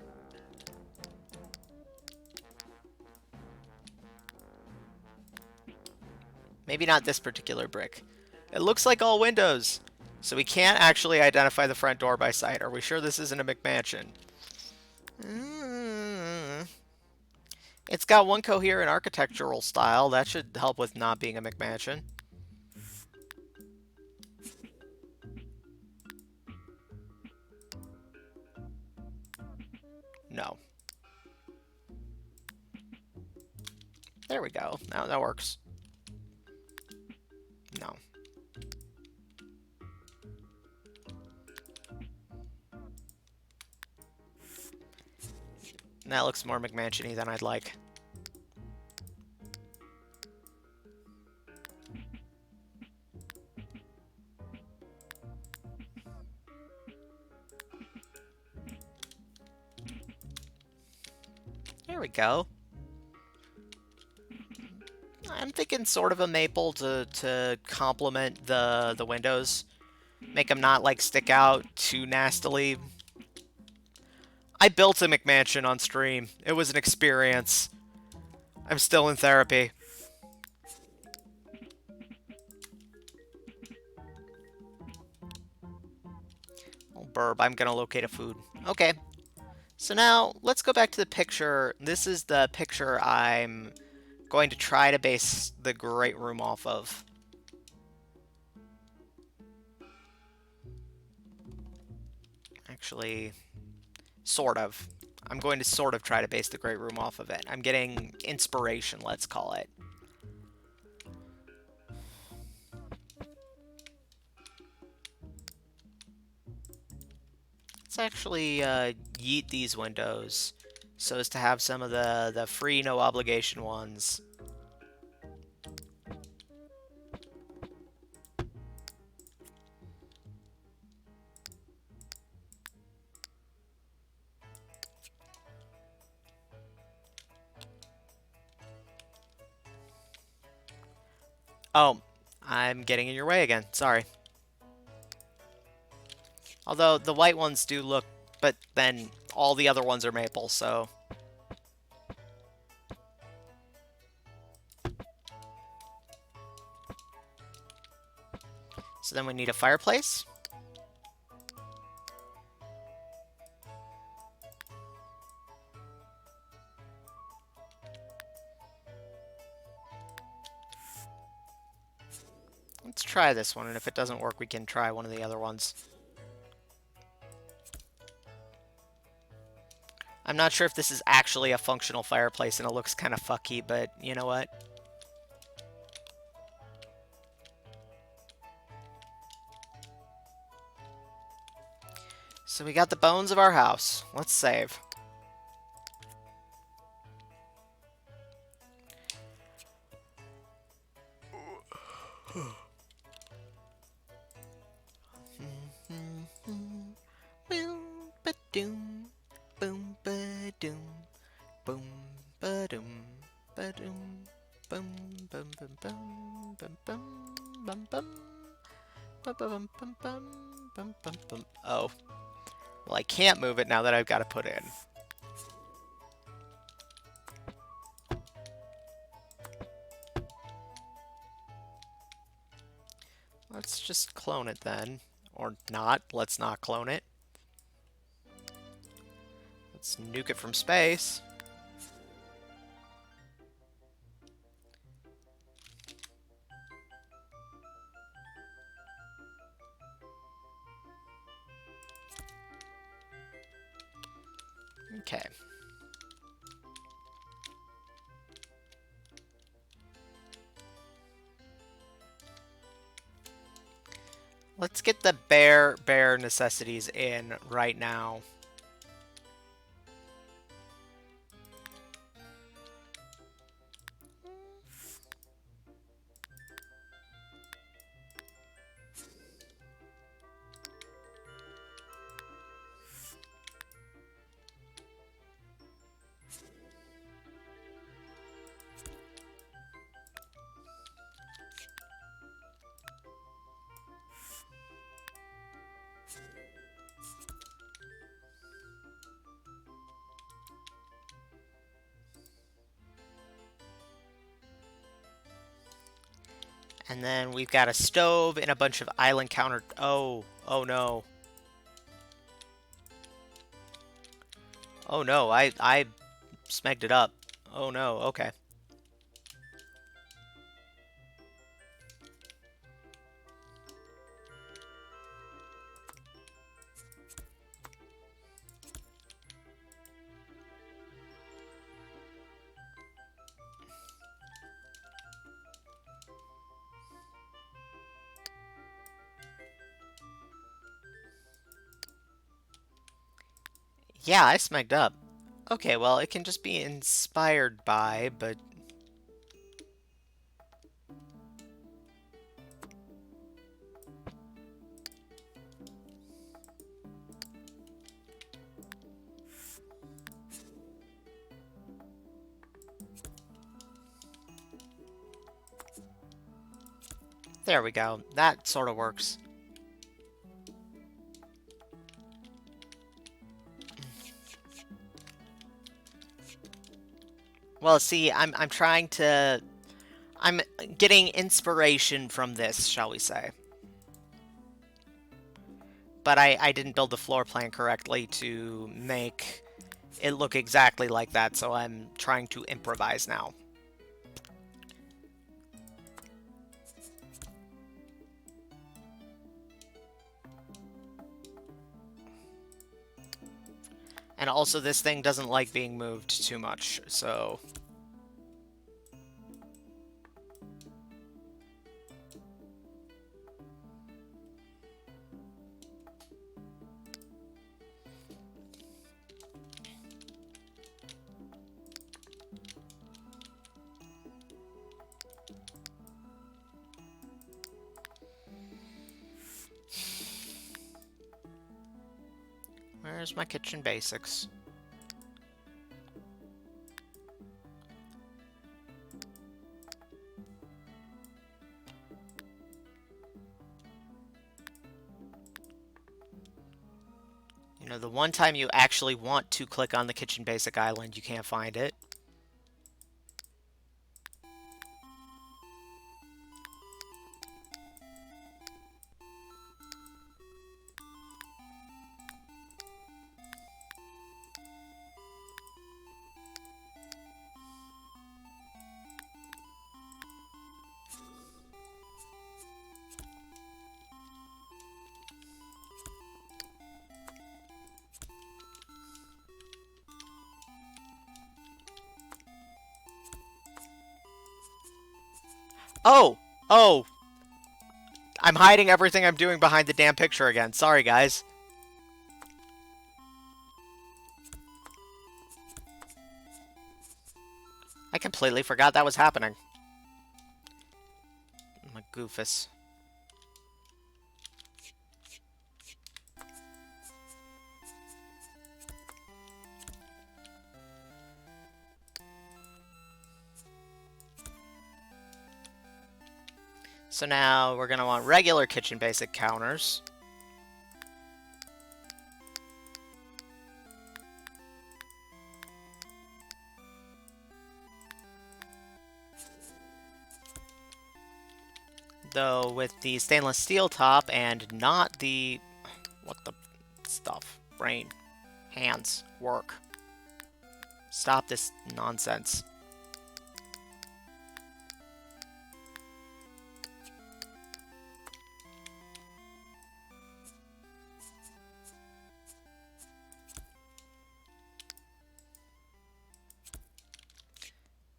Maybe not this particular brick. It looks like all windows. So we can't actually identify the front door by sight. Are we sure this isn't a McMansion? It's got one coherent architectural style. That should help with not being a McMansion. No. There we go. Now that works. No. That looks more McMansion-y than I'd like. There we go. I'm thinking sort of a maple to complement the windows. Make them not, like, stick out too nastily. I built a McMansion on stream. It was an experience. I'm still in therapy. Oh, burb, I'm gonna locate a food. Okay. So now, let's go back to the picture. This is the picture I'm going to try to base the great room off of. Actually, sort of. I'm going to sort of try to base the great room off of it. I'm getting inspiration, let's call it. Let's actually yeet these windows so as to have some of the free, no obligation ones. Oh, I'm getting in your way again. Sorry. Although the white ones do look, but then all the other ones are maple, so... So then we need a fireplace. Let's try this one, and if it doesn't work, we can try one of the other ones. I'm not sure if this is actually a functional fireplace, and it looks kind of fucky, but you know what? So we got the bones of our house. Let's save. Boom ba-doom, boom ba-doom, boom ba-doom, ba-doom, boom bum bum bum bum bum bum bum bum bum bum bum bum bum. Oh, well, I can't move it now that I've got to put in. Let's just clone it then. Or not. Let's not clone it. Let's nuke it from space. Okay. Let's get the bare necessities in right now. And then we've got a stove and a bunch of island counter... Oh, oh no. Oh no, I smegged it up. Oh no, okay. Yeah, I smegged up. Okay, well, it can just be inspired by, but... There we go. That sort of works. Well, see, I'm trying to... I'm getting inspiration from this, shall we say. But I didn't build the floor plan correctly to make it look exactly like that, so I'm trying to improvise now. And also, this thing doesn't like being moved too much, so... Where's my kitchen basics? You know, the one time you actually want to click on the kitchen basic island, you can't find it. Oh! Oh! I'm hiding everything I'm doing behind the damn picture again. Sorry, guys. I completely forgot that was happening. I'm a goofus. So now we're going to want regular kitchen basic counters. Though with the stainless steel top and not the... What the stuff? Brain. Hands. Work. Stop this nonsense.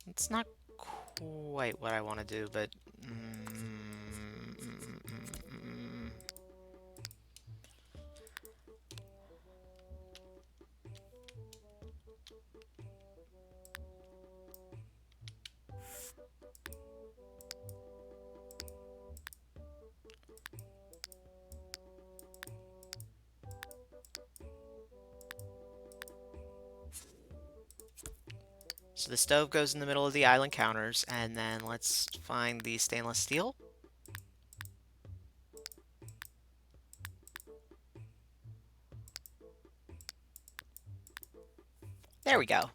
It's not quite what I want to do, but... So the stove goes in the middle of the island counters, and then let's find the stainless steel. There we go.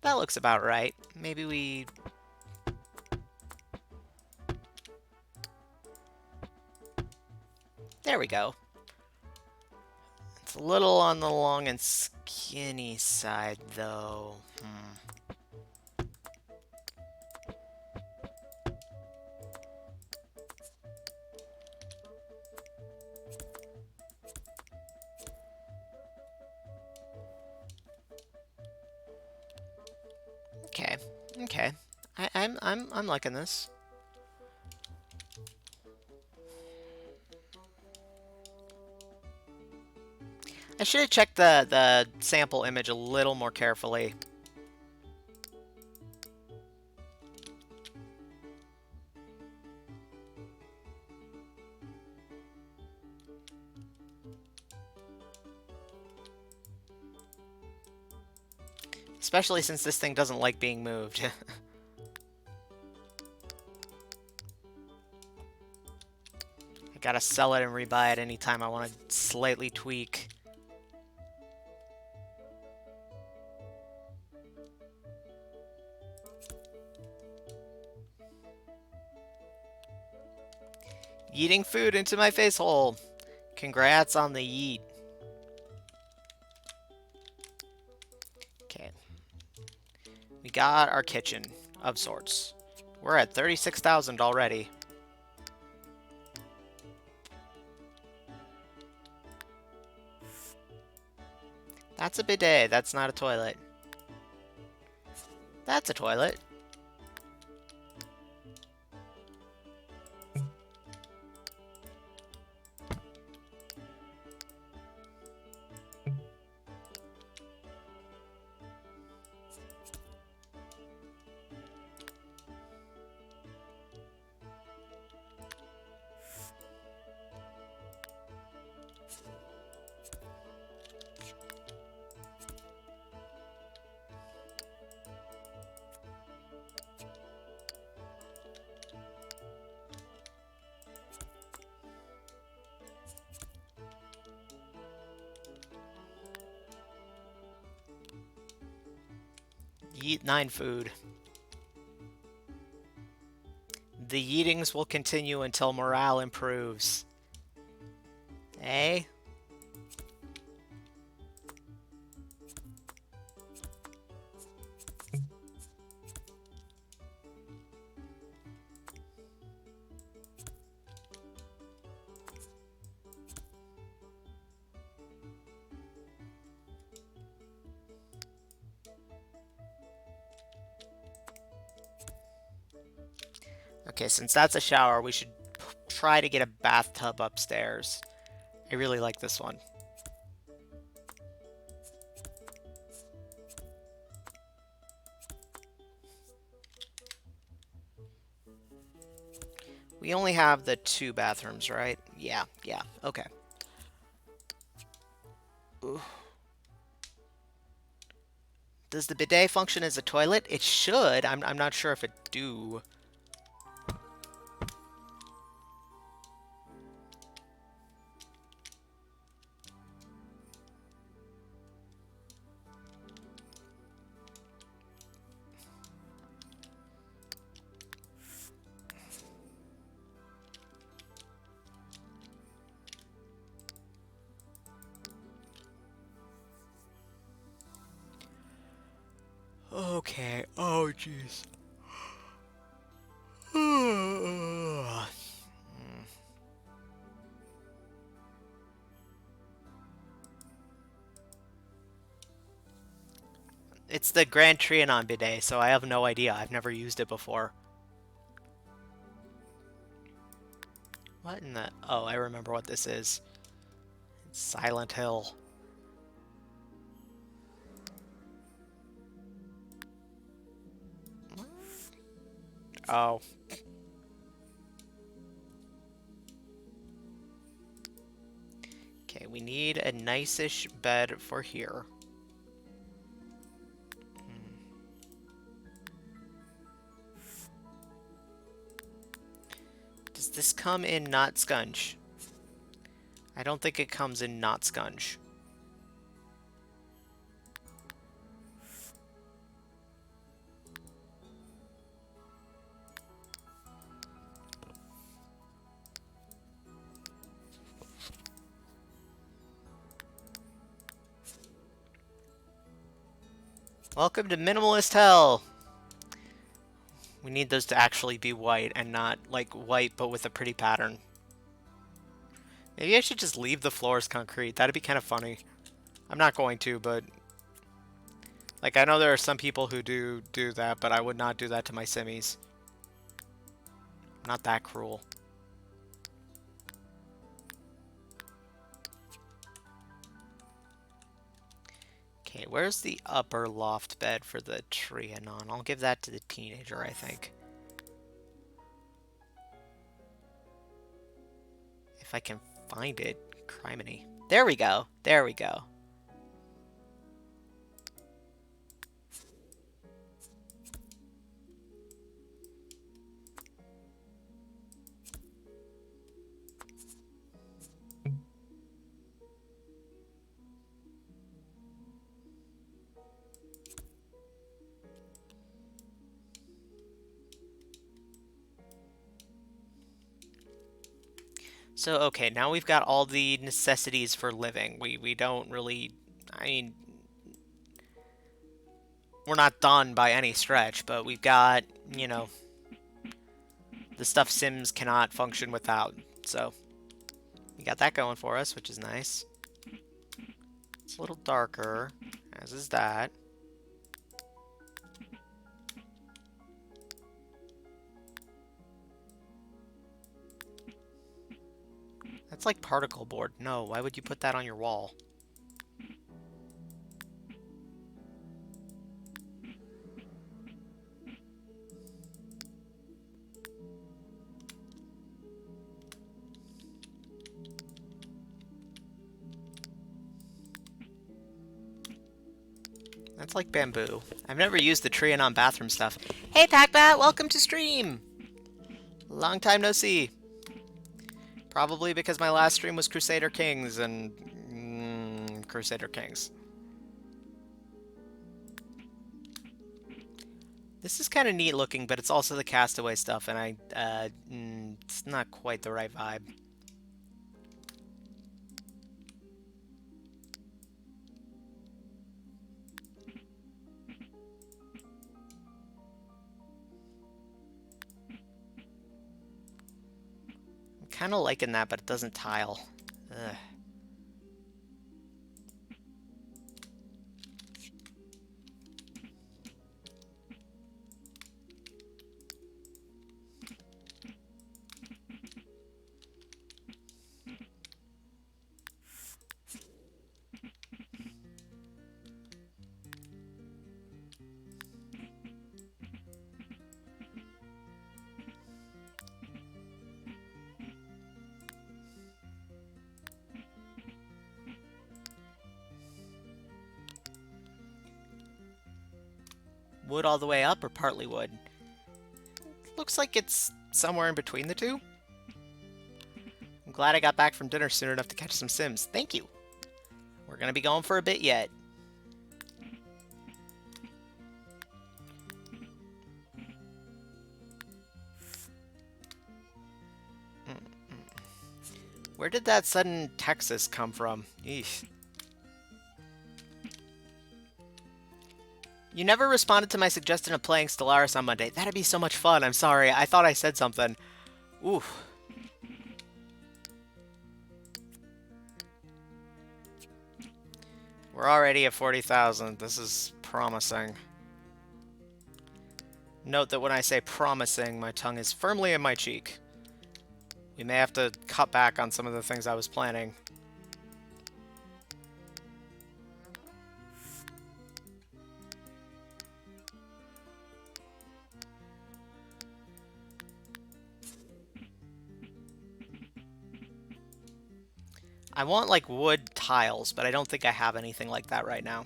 That looks about right. Maybe we... There we go. It's a little on the long and skinny side, though. Okay. Okay. I'm liking this. I should have checked the sample image a little more carefully. Especially since this thing doesn't like being moved. I gotta sell it and rebuy it anytime I want to slightly tweak. Yeeting food into my face hole. Congrats on the yeet. Okay. We got our kitchen of sorts. We're at 36,000 already. That's a bidet. That's not a toilet. That's a toilet. Yeet 9 food. The yeetings will continue until morale improves. Eh? Okay, since that's a shower, we should try to get a bathtub upstairs. I really like this one. We only have the 2 bathrooms, right? Yeah, okay. Ooh. Does the bidet function as a toilet? It should. I'm not sure if it do. Okay. Oh, jeez. It's the Grand Trianon bidet, so I have no idea. I've never used it before. What in the... Oh, I remember what this is. It's Silent Hill. Oh. Okay, we need a nice-ish bed for here. Does this come in not scunch? I don't think it comes in not scunch. Welcome to Minimalist Hell. We need those to actually be white and not like white but with a pretty pattern. Maybe I should just leave the floors concrete. That'd be kind of funny. I'm not going to, but like I know there are some people who do that, but I would not do that to my simmies. I'm not that cruel. Okay, where's the upper loft bed for the Trianon? I'll give that to the teenager, I think. If I can find it. Criminy. There we go. There we go. So, okay, now we've got all the necessities for living. We don't really... I mean, we're not done by any stretch, but we've got, you know, the stuff Sims cannot function without. So, we got that going for us, which is nice. It's a little darker, as is that. That's like particle board. No, why would you put that on your wall? That's like bamboo. I've never used the Trianon bathroom stuff. Hey, Packbat, welcome to stream! Long time no see. Probably because my last stream was Crusader Kings and... Crusader Kings. This is kind of neat looking, but it's also the Castaway stuff, and it's not quite the right vibe. I'm kind of liking that, but it doesn't tile. Ugh. Wood all the way up or partly wood? Looks like it's somewhere in between the two. I'm glad I got back from dinner soon enough to catch some Sims. Thank you. We're gonna be going for a bit yet. Where did that sudden Texas come from? Eesh. You never responded to my suggestion of playing Stellaris on Monday. That'd be so much fun. I'm sorry. I thought I said something. Oof. We're already at 40,000. This is promising. Note that when I say promising, my tongue is firmly in my cheek. We may have to cut back on some of the things I was planning. I want, like, wood tiles, but I don't think I have anything like that right now.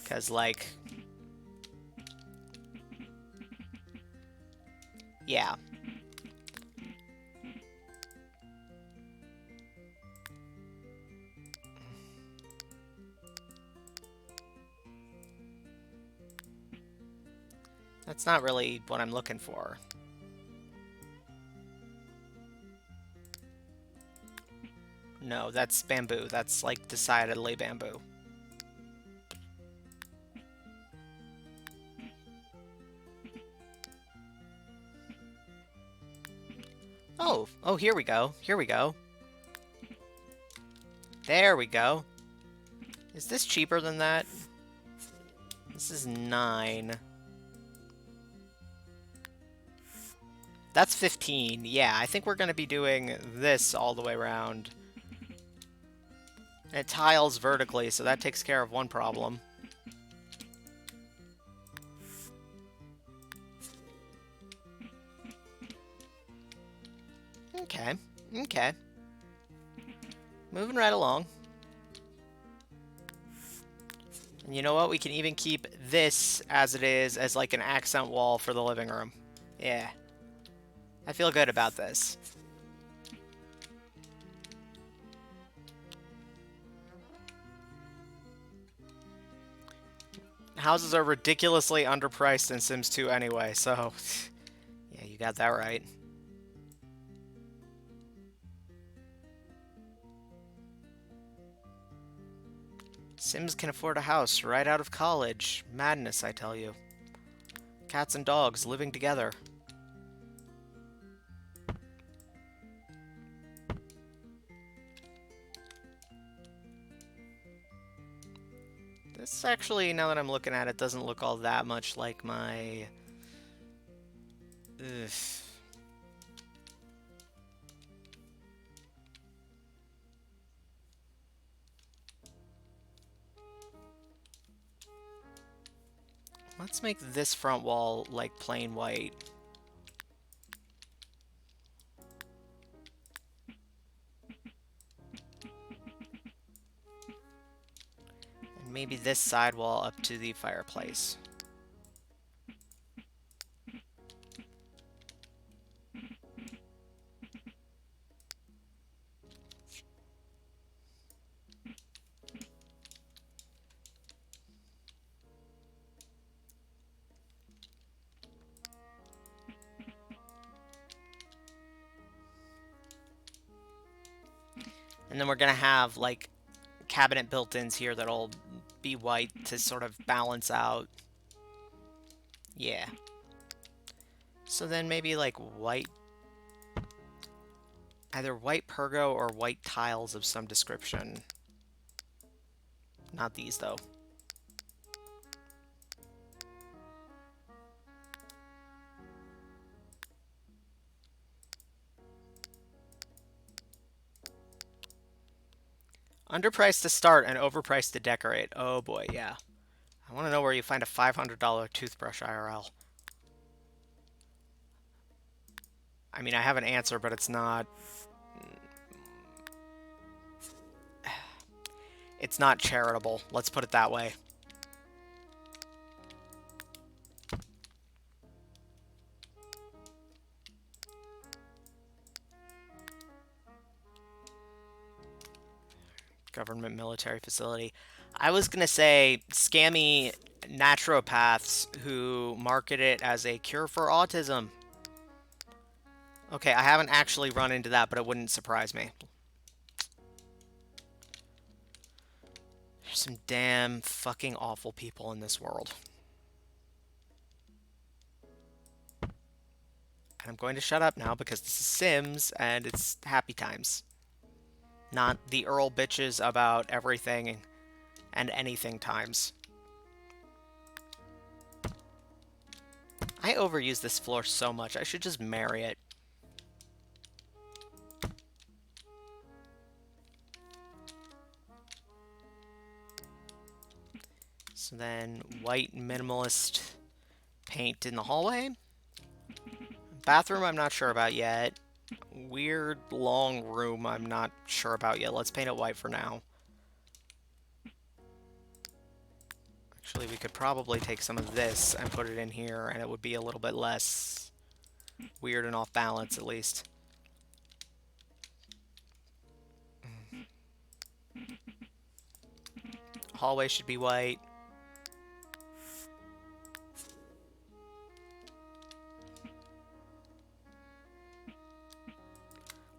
Because, like... yeah. That's not really what I'm looking for. No, that's bamboo. That's, like, decidedly bamboo. Oh, here we go. Here we go. There we go. Is this cheaper than that? This is 9. That's 15. Yeah, I think we're going to be doing this all the way around. And it tiles vertically, so that takes care of one problem. Okay. Okay. Moving right along. And you know what? We can even keep this as it is, as like an accent wall for the living room. Yeah. I feel good about this. Houses are ridiculously underpriced in Sims 2 anyway, so... Yeah, you got that right. Sims can afford a house right out of college. Madness, I tell you. Cats and dogs living together. This actually, now that I'm looking at it, doesn't look all that much like my... Ugh. Let's make this front wall, like, plain white. And maybe this side wall up to the fireplace. And then we're gonna have, like, cabinet built-ins here that'll be white to sort of balance out. Yeah. So then maybe, like, white... Either white pergo or white tiles of some description. Not these, though. Underpriced to start and overpriced to decorate. Oh boy, yeah. I want to know where you find a $500 toothbrush IRL. I mean, I have an answer, but it's not... It's not charitable. Let's put it that way. Government military facility. I was going to say scammy naturopaths who market it as a cure for autism. Okay, I haven't actually run into that, but it wouldn't surprise me. There's some damn fucking awful people in this world. And I'm going to shut up now because this is Sims and it's happy times. Not the Earl bitches about everything and anything times. I overuse this floor so much. I should just marry it. So then white minimalist paint in the hallway. Bathroom I'm not sure about yet. Weird long room I'm not sure about yet. Let's paint it white for now. Actually, we could probably take some of this and put it in here, and it would be a little bit less weird and off balance, at least. Hallway should be white.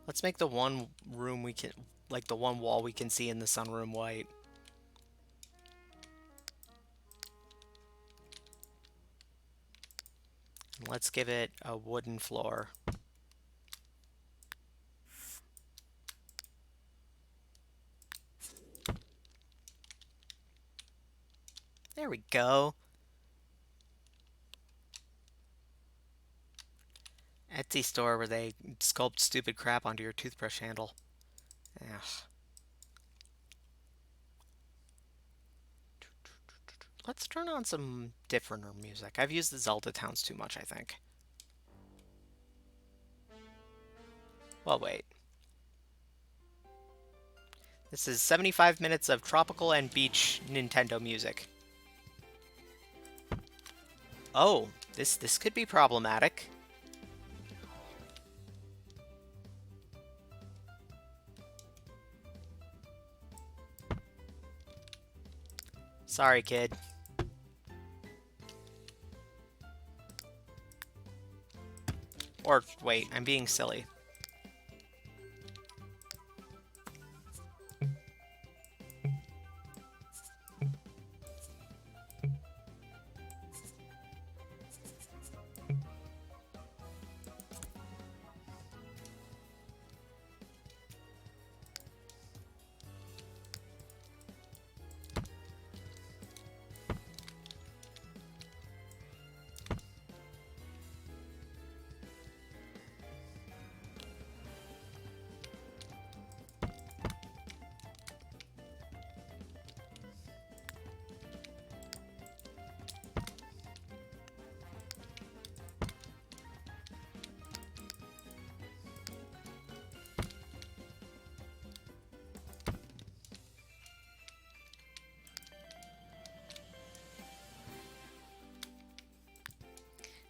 Let's make the one room we can... like the one wall we can see in the sunroom white. Let's give it a wooden floor. There we go. Etsy store where they sculpt stupid crap onto your toothbrush handle. Ugh. Let's turn on some differenter music. I've used the Zelda towns too much, I think. Well, wait. This is 75 minutes of tropical and beach Nintendo music. Oh, this could be problematic. Sorry, kid. Or, wait, I'm being silly.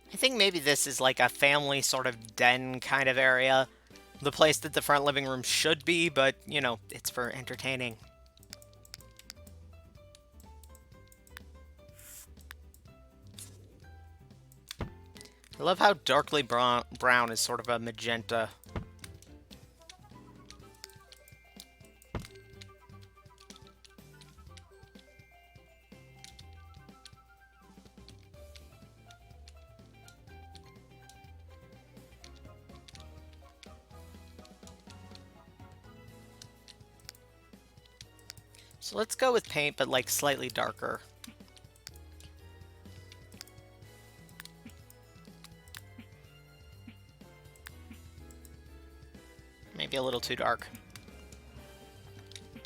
I think maybe this is like a family sort of den kind of area. The place that the front living room should be, but, you know, it's for entertaining. I love how darkly brown is sort of a magenta. So let's go with paint, but like slightly darker. Maybe a little too dark.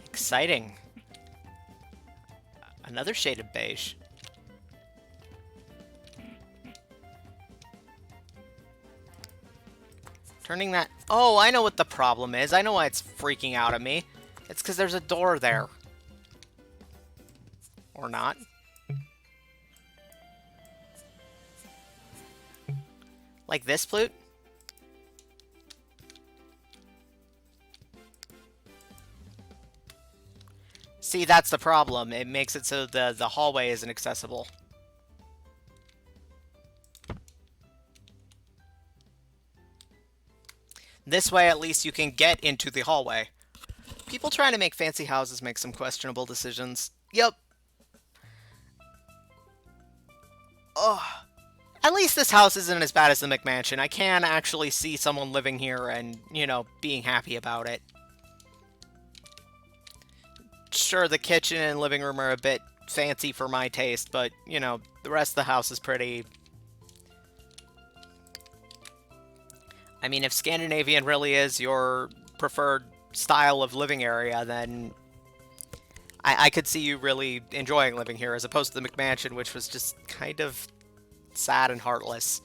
Exciting. Another shade of beige. Turning that... Oh, I know what the problem is. I know why it's freaking out at me. It's because there's a door there. Or not. Like this flute? See, that's the problem. It makes it so the hallway isn't accessible. This way, at least, you can get into the hallway. People trying to make fancy houses make some questionable decisions. Yep. Ugh. At least this house isn't as bad as the McMansion. I can actually see someone living here and, you know, being happy about it. Sure, the kitchen and living room are a bit fancy for my taste, but, you know, the rest of the house is pretty... I mean, if Scandinavian really is your preferred style of living area, then I could see you really enjoying living here, as opposed to the McMansion, which was just kind of sad and heartless.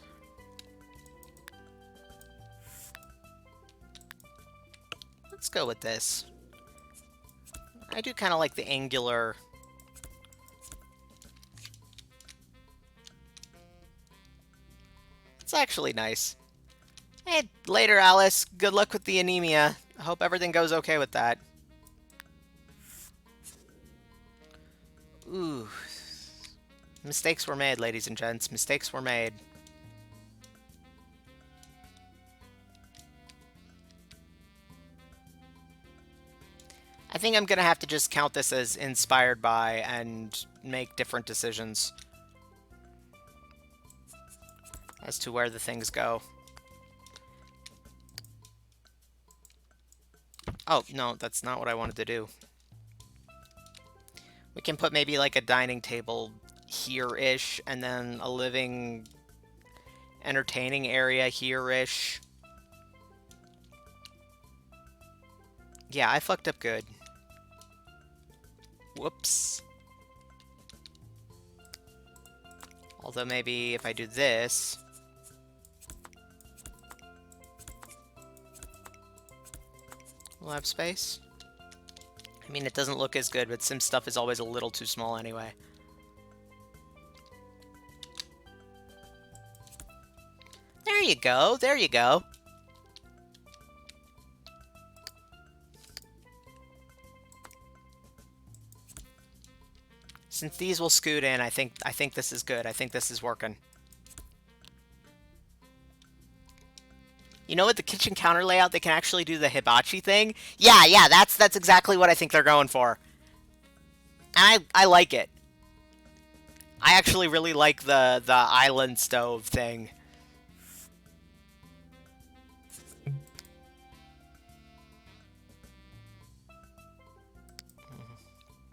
Let's go with this. I do kind of like the angular... It's actually nice. Hey, later, Alice. Good luck with the anemia. I hope everything goes okay with that. Ooh. Mistakes were made, ladies and gents. Mistakes were made. I think I'm gonna have to just count this as inspired by and make different decisions as to where the things go. Oh, no, that's not what I wanted to do. We can put maybe like a dining table here-ish, and then a living, entertaining area here-ish. Yeah, I fucked up good. Whoops. Although maybe if I do this... we'll have space. I mean, it doesn't look as good, but Sim stuff is always a little too small anyway. There you go, there you go. Since these will scoot in, I think this is good. I think this is working. You know what? The kitchen counter layout, they can actually do the hibachi thing. Yeah, that's exactly what I think they're going for. And I like it. I actually really like the island stove thing.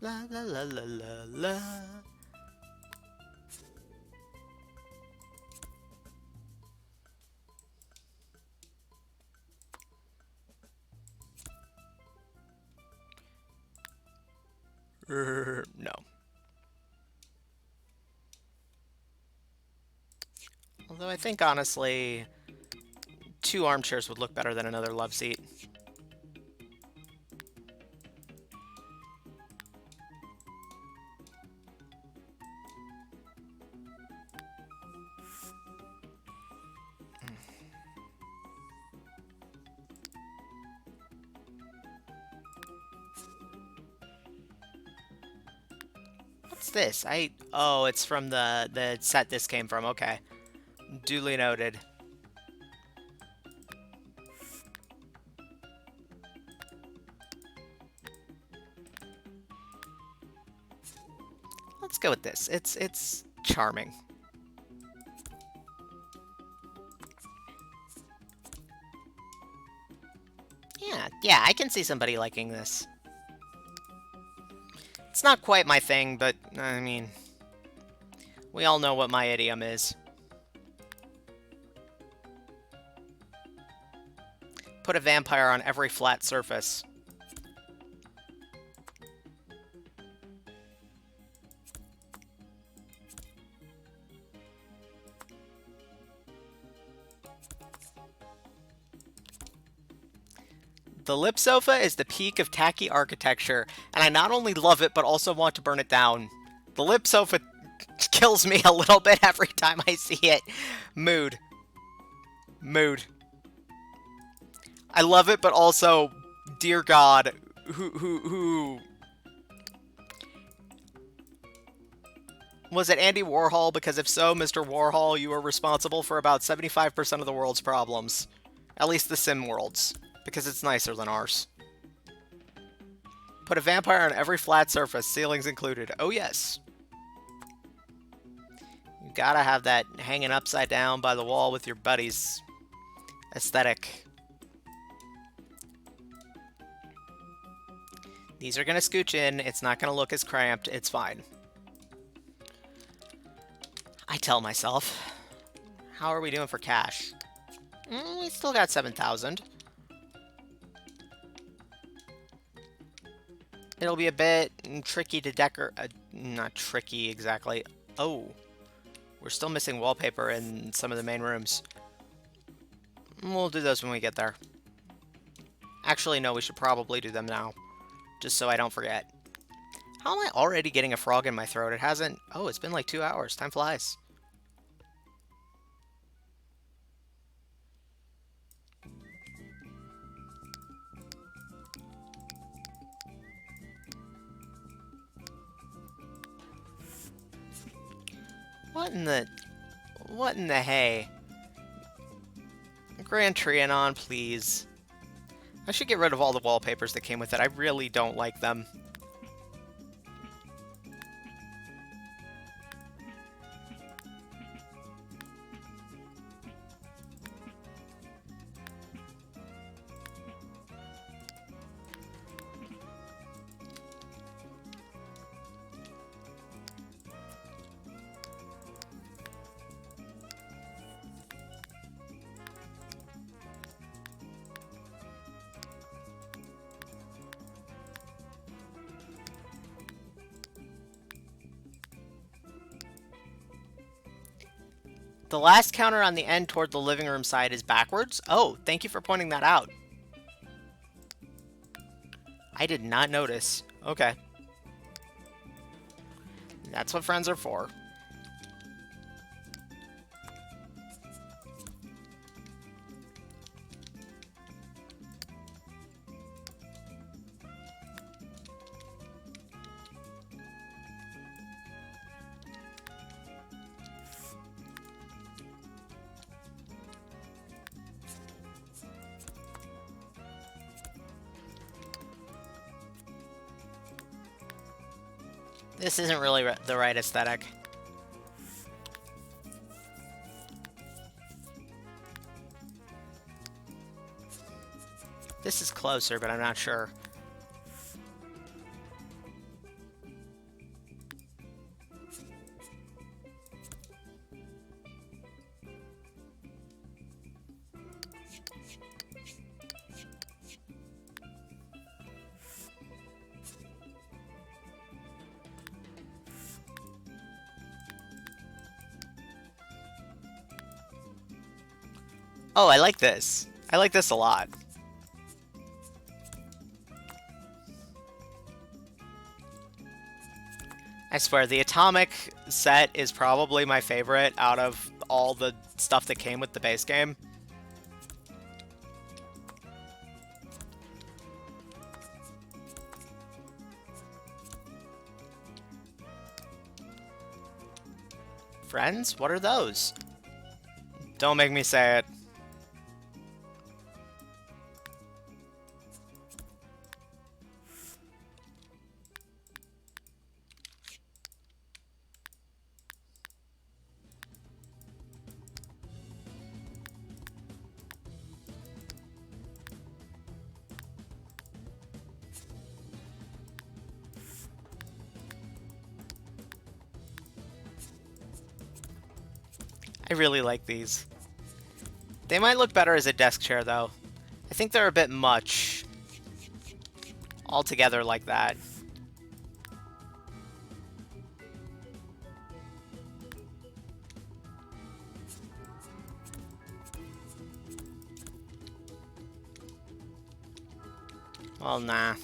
La la la la la la. No. Although I think, honestly, 2 armchairs would look better than another love seat. What's this? Oh, it's from the set this came from. Okay. Duly noted. Let's go with this. It's charming. Yeah, I can see somebody liking this. It's not quite my thing, but, I mean, we all know what my idiom is. Put a vampire on every flat surface. The lip sofa is the peak of tacky architecture, and I not only love it, but also want to burn it down. The lip sofa kills me a little bit every time I see it. Mood. Mood. I love it, but also, dear God, who... Was it Andy Warhol? Because if so, Mr. Warhol, you are responsible for about 75% of the world's problems. At least the Sim world's. Because it's nicer than ours. Put a vampire on every flat surface, ceilings included. Oh yes. You gotta have that hanging upside down by the wall with your buddies aesthetic. These are gonna scooch in, it's not gonna look as cramped, it's fine. I tell myself. How are we doing for cash? We still got 7,000. It'll be a bit tricky to decorate. Not tricky exactly. Oh, we're still missing wallpaper in some of the main rooms. We'll do those when we get there. Actually, no, we should probably do them now. Just so I don't forget. How am I already getting a frog in my throat? It hasn't... Oh, it's been like 2 hours. Time flies. What in the... What in the hay? Grand Trianon, please. I should get rid of all the wallpapers that came with it. I really don't like them. The last counter on the end toward the living room side is backwards. Oh, thank you for pointing that out. I did not notice. Okay. That's what friends are for. This isn't really the right aesthetic. This is closer, but I'm not sure. Oh, I like this. I like this a lot. I swear, the Atomic set is probably my favorite out of all the stuff that came with the base game. Friends? What are those? Don't make me say it. I really like these. They might look better as a desk chair, though. I think they're a bit much altogether like that. Well, nah.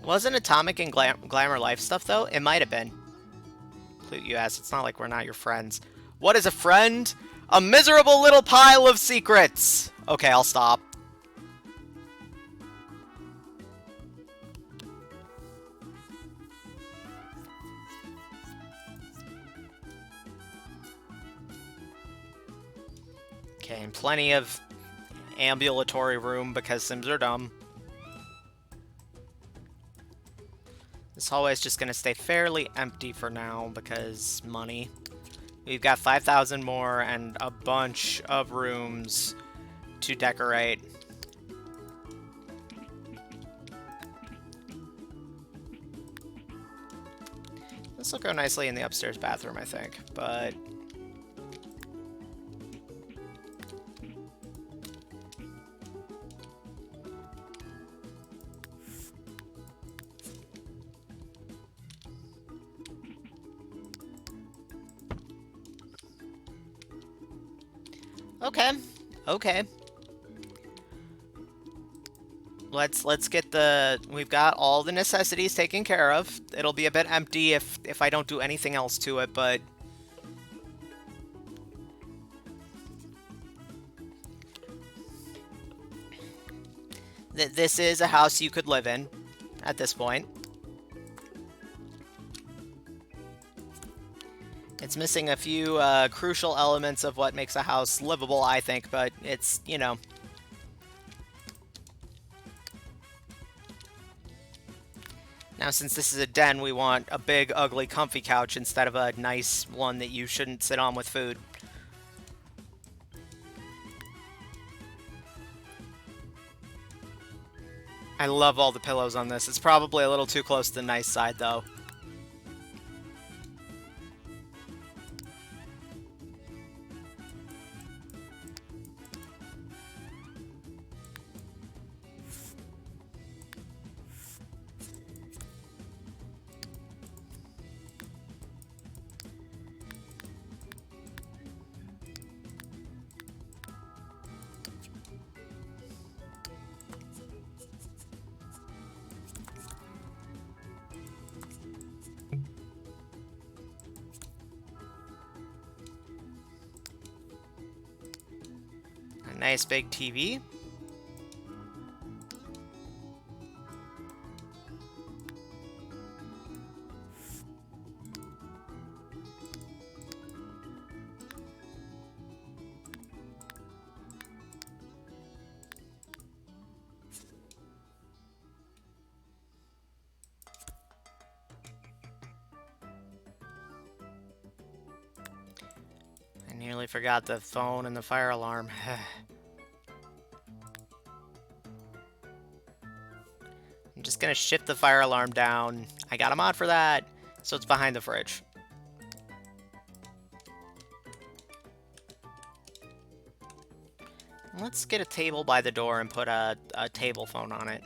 Wasn't Atomic and Glamour Life stuff, though? It might have been. Clute US, it's not like we're not your friends. What is a friend? A miserable little pile of secrets! Okay, I'll stop. Okay, and plenty of ambulatory room because Sims are dumb. This hallway is just going to stay fairly empty for now because money. We've got 5,000 more and a bunch of rooms to decorate. This will go nicely in the upstairs bathroom, I think, but... Okay. Okay. Let's get the... We've got all the necessities taken care of. It'll be a bit empty if I don't do anything else to it, but... This is a house you could live in at this point. It's missing a few crucial elements of what makes a house livable, I think, but it's, you know. Now, since this is a den, we want a big, ugly, comfy couch instead of a nice one that you shouldn't sit on with food. I love all the pillows on this. It's probably a little too close to the nice side, though. A nice big TV. I nearly forgot the phone and the fire alarm. I'm just gonna shift the fire alarm down. I got a mod for that, so it's behind the fridge. Let's get a table by the door and put a table phone on it.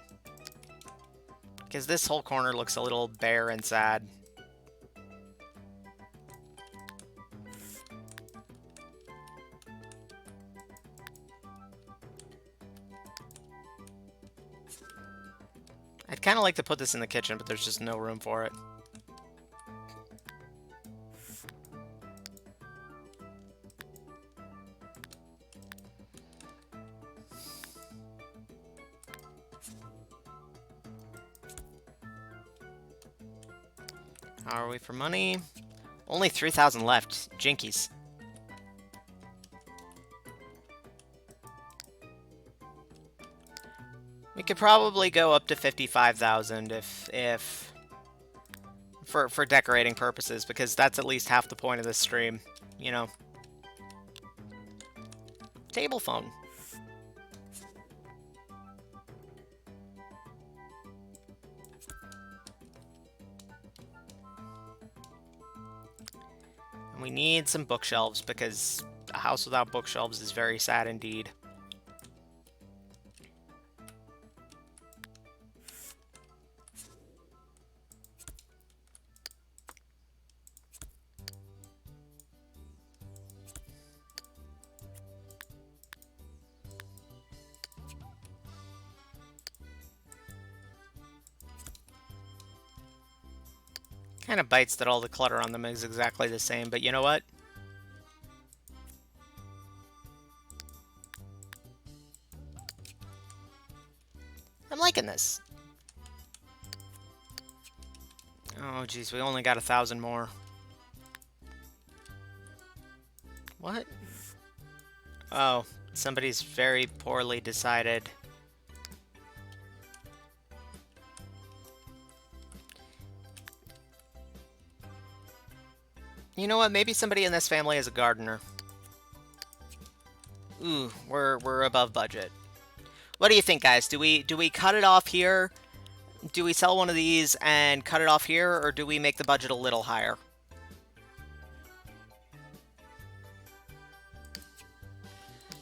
Because this whole corner looks a little bare and sad. I'd kind of like to put this in the kitchen, but there's just no room for it. How are we for money? Only 3,000 left. Jinkies. We could probably go up to 55,000 if for decorating purposes, because that's at least half the point of this stream, you know. Table phone. And we need some bookshelves, because a house without bookshelves is very sad indeed. Kind of bites that all the clutter on them is exactly the same, but you know what? I'm liking this. Oh, geez, we only got 1,000 more. What? Oh, somebody's very poorly decided. You know what? Maybe somebody in this family is a gardener. Ooh, we're above budget. What do you think, guys? Do we cut it off here? Do we sell one of these and cut it off here, or do we make the budget a little higher?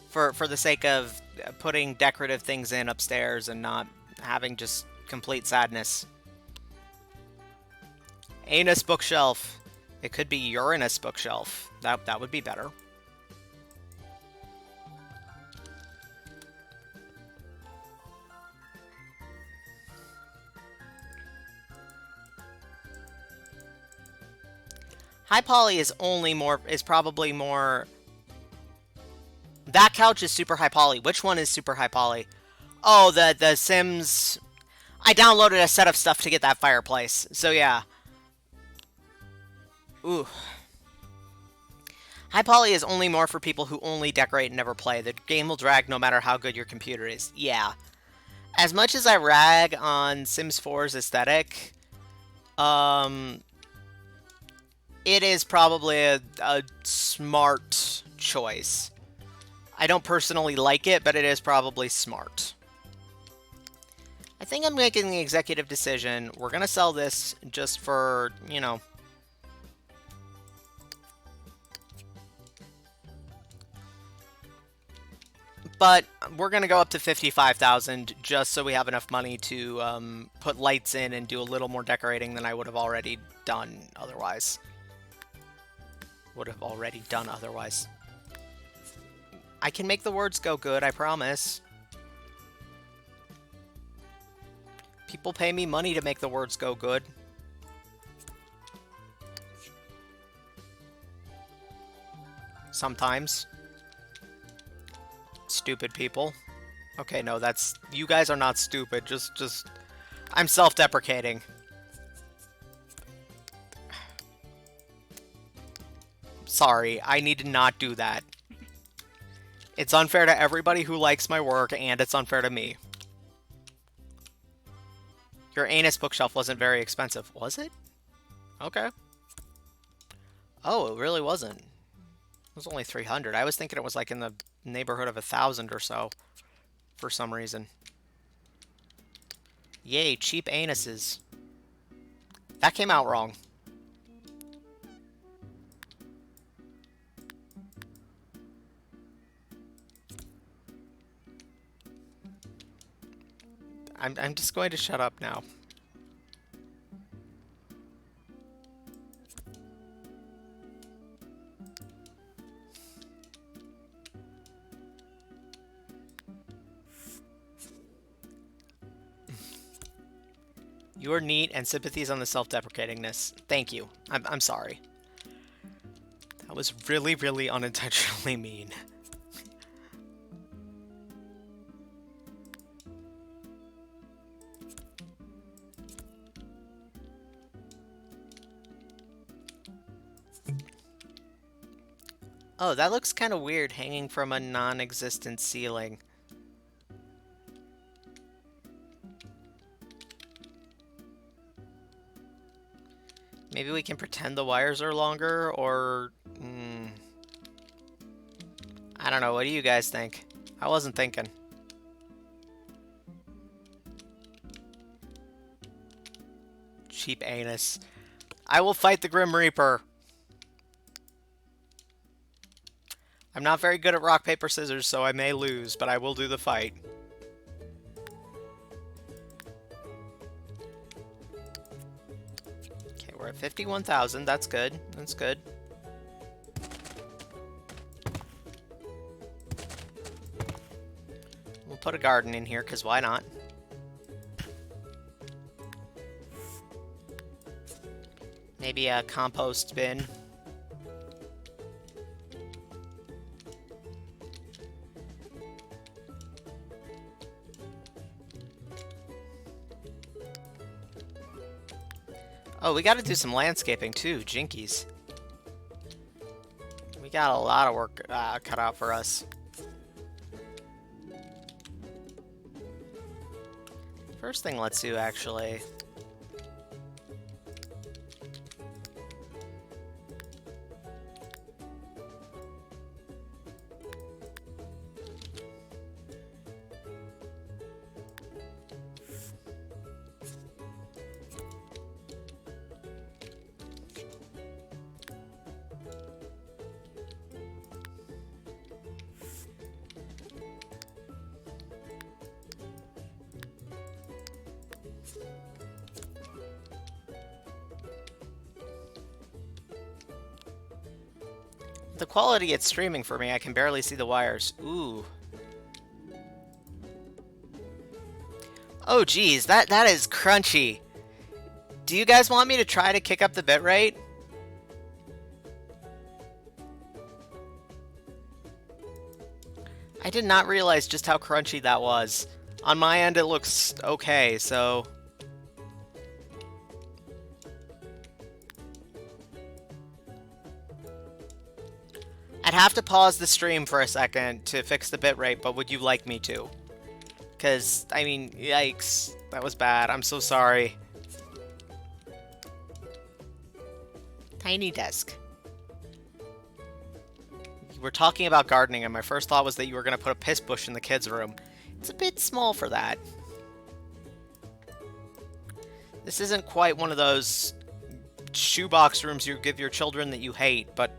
For the sake of putting decorative things in upstairs and not having just complete sadness. Anus bookshelf. It could be Uranus bookshelf. That would be better. High poly is probably more. That couch is super high poly. Which one is super high poly? Oh, the Sims. I downloaded a set of stuff to get that fireplace. So yeah. Ooh. High poly is only more for people who only decorate and never play. The game will drag no matter how good your computer is. Yeah. As much as I rag on Sims 4's aesthetic, um, it is probably a smart choice. I don't personally like it, but it is probably smart. I think I'm making the executive decision. We're going to sell this just for, you know... But we're going to go up to 55,000 just so we have enough money to put lights in and do a little more decorating than I would have already done otherwise. I can make the words go good, I promise. People pay me money to make the words go good. Sometimes. Stupid people. Okay, no, that's... You guys are not stupid. Just... I'm self-deprecating. Sorry, I need to not do that. It's unfair to everybody who likes my work, and it's unfair to me. Your anus bookshelf wasn't very expensive, was it? Okay. Oh, it really wasn't. It was only 300. I was thinking it was like in the neighborhood of 1,000 or so, for some reason. Yay, cheap anuses. That came out wrong. I'm just going to shut up now. You are neat and sympathies on the self-deprecatingness. Thank you. I'm sorry. That was really, really unintentionally mean. Oh, that looks kind of weird hanging from a non-existent ceiling. Maybe we can pretend the wires are longer, or... I don't know, what do you guys think? I wasn't thinking. Cheap anus. I will fight the Grim Reaper. I'm not very good at rock, paper, scissors, so I may lose, but I will do the fight. Okay, we're at 51,000. That's good. That's good. We'll put a garden in here, because why not? Maybe a compost bin. Oh, we gotta do some landscaping too, jinkies. We got a lot of work cut out for us. First thing let's do, actually... The quality it's streaming for me, I can barely see the wires. Ooh. Oh, geez, that is crunchy. Do you guys want me to try to kick up the bitrate? I did not realize just how crunchy that was On my end, it looks okay, so... I'd have to pause the stream for a second to fix the bitrate, but would you like me to? Because, I mean, yikes. That was bad. I'm so sorry. Tiny desk. You were talking about gardening, and my first thought was that you were going to put a piss bush in the kids' room. It's a bit small for that. This isn't quite one of those shoebox rooms you give your children that you hate, but...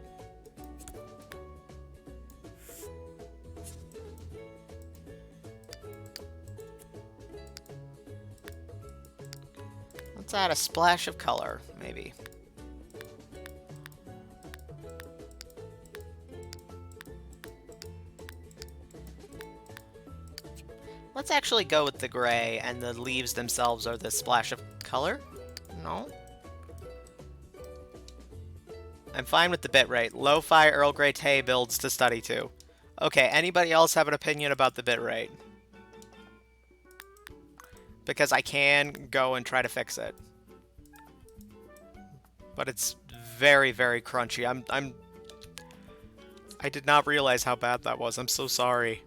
Let's add a splash of color, maybe. Let's actually go with the gray, and the leaves themselves are the splash of color? No? I'm fine with the bitrate. Lo-fi Earl Grey tea builds to study to. Okay, anybody else have an opinion about the bitrate? Because I can go and try to fix it. But it's very, very crunchy. I did not realize how bad that was. I'm so sorry.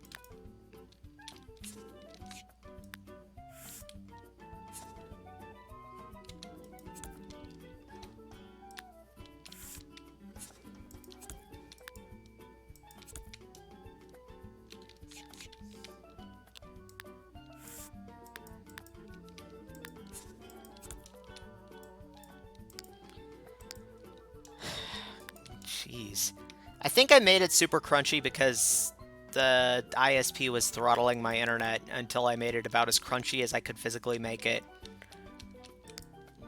Jeez. I think I made it super crunchy because the ISP was throttling my internet until I made it about as crunchy as I could physically make it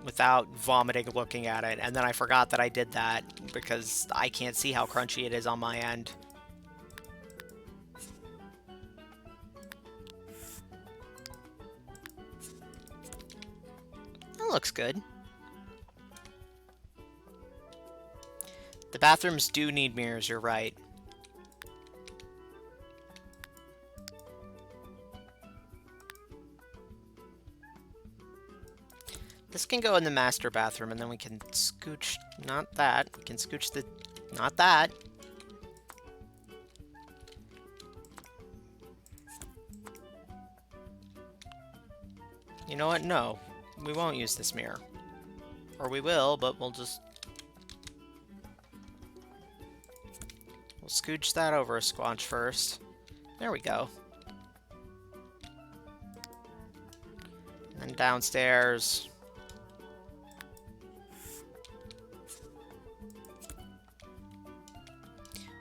without vomiting looking at it. And then I forgot that I did that because I can't see how crunchy it is on my end. That looks good. The bathrooms do need mirrors, you're right. This can go in the master bathroom, and then we can scooch... Not that. We can scooch the... Not that. You know what? No. We won't use this mirror. Or we will, but we'll just... We'll scooch that over a squanch first. There we go. And then downstairs...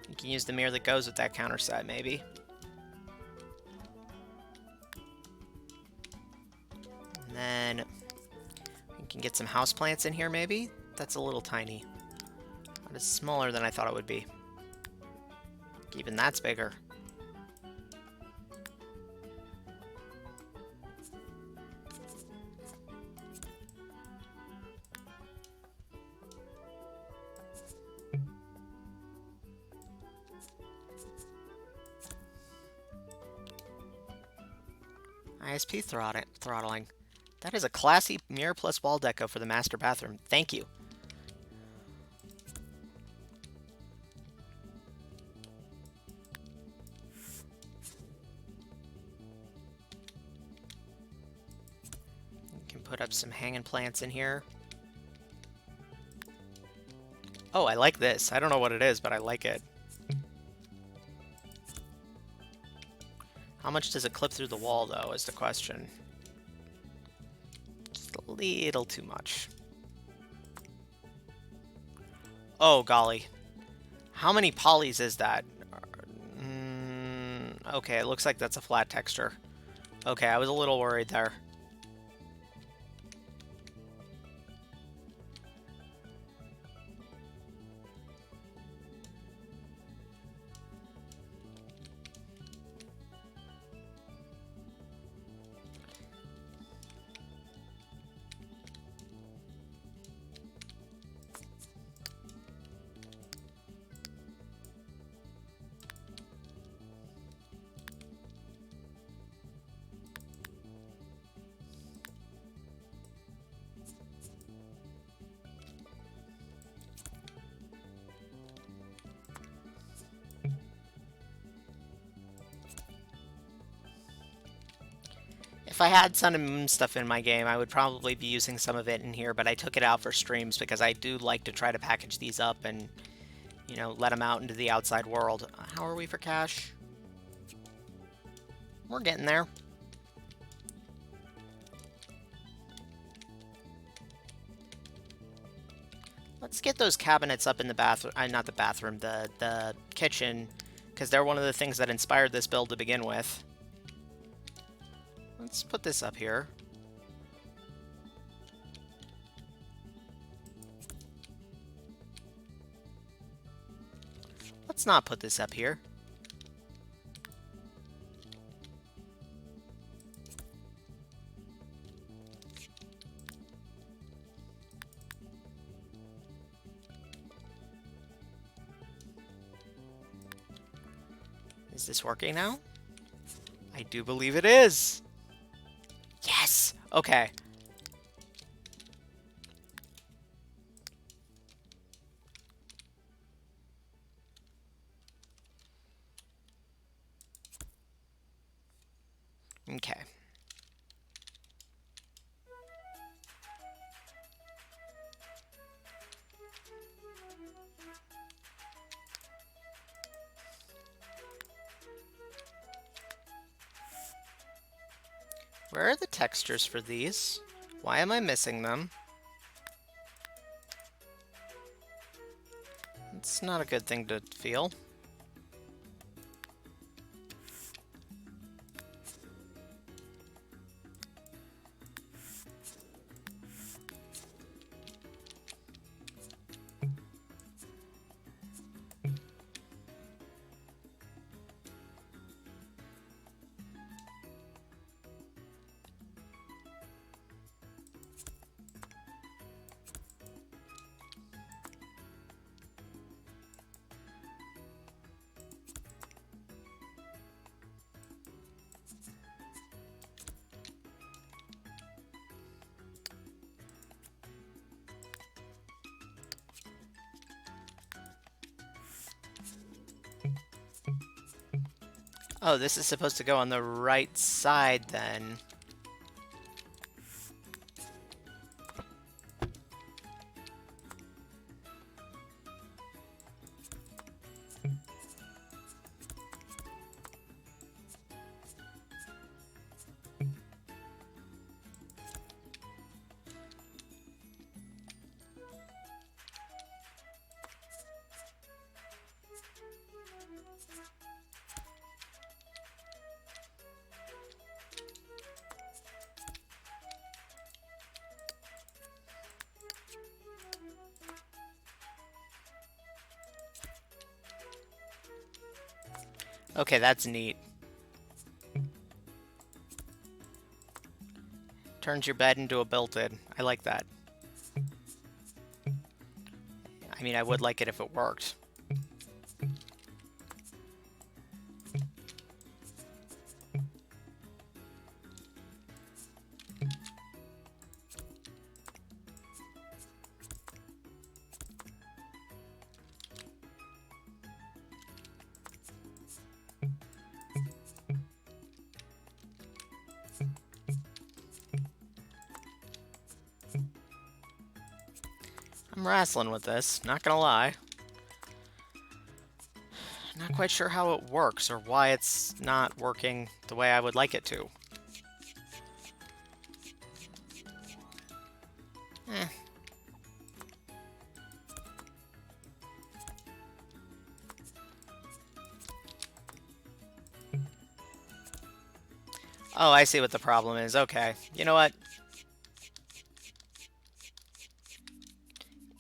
You can use the mirror that goes with that counter set, maybe. And then we can get some houseplants in here, maybe? That's a little tiny. But it's smaller than I thought it would be. Even that's bigger. ISP throttling. That is a classy mirror plus wall deco for the master bathroom. Thank you. You can put up some hanging plants in here. Oh, I like this. I don't know what it is, but I like it. How much does it clip through the wall, though, is the question. Just a little too much. Oh, golly. How many polys is that? Okay, it looks like that's a flat texture. Okay, I was a little worried there. If I had Sun and Moon stuff in my game, I would probably be using some of it in here, but I took it out for streams because I do like to try to package these up and, you know, let them out into the outside world. How are we for cash? We're getting there. Let's get those cabinets up in the bathroom, not the bathroom, the kitchen, because they're one of the things that inspired this build to begin with. Let's put this up here. Let's not put this up here. Is this working now? I do believe it is. Yes! Okay. Okay. Where are the textures for these? Why am I missing them? It's not a good thing to feel. Oh, this is supposed to go on the right side then. Okay, that's neat. Turns your bed into a built-in. I like that. I mean, I would like it if it worked. I'm wrestling with this, not gonna lie. Not quite sure how it works or why it's not working the way I would like it to. Eh. Oh, I see what the problem is. Okay. You know what?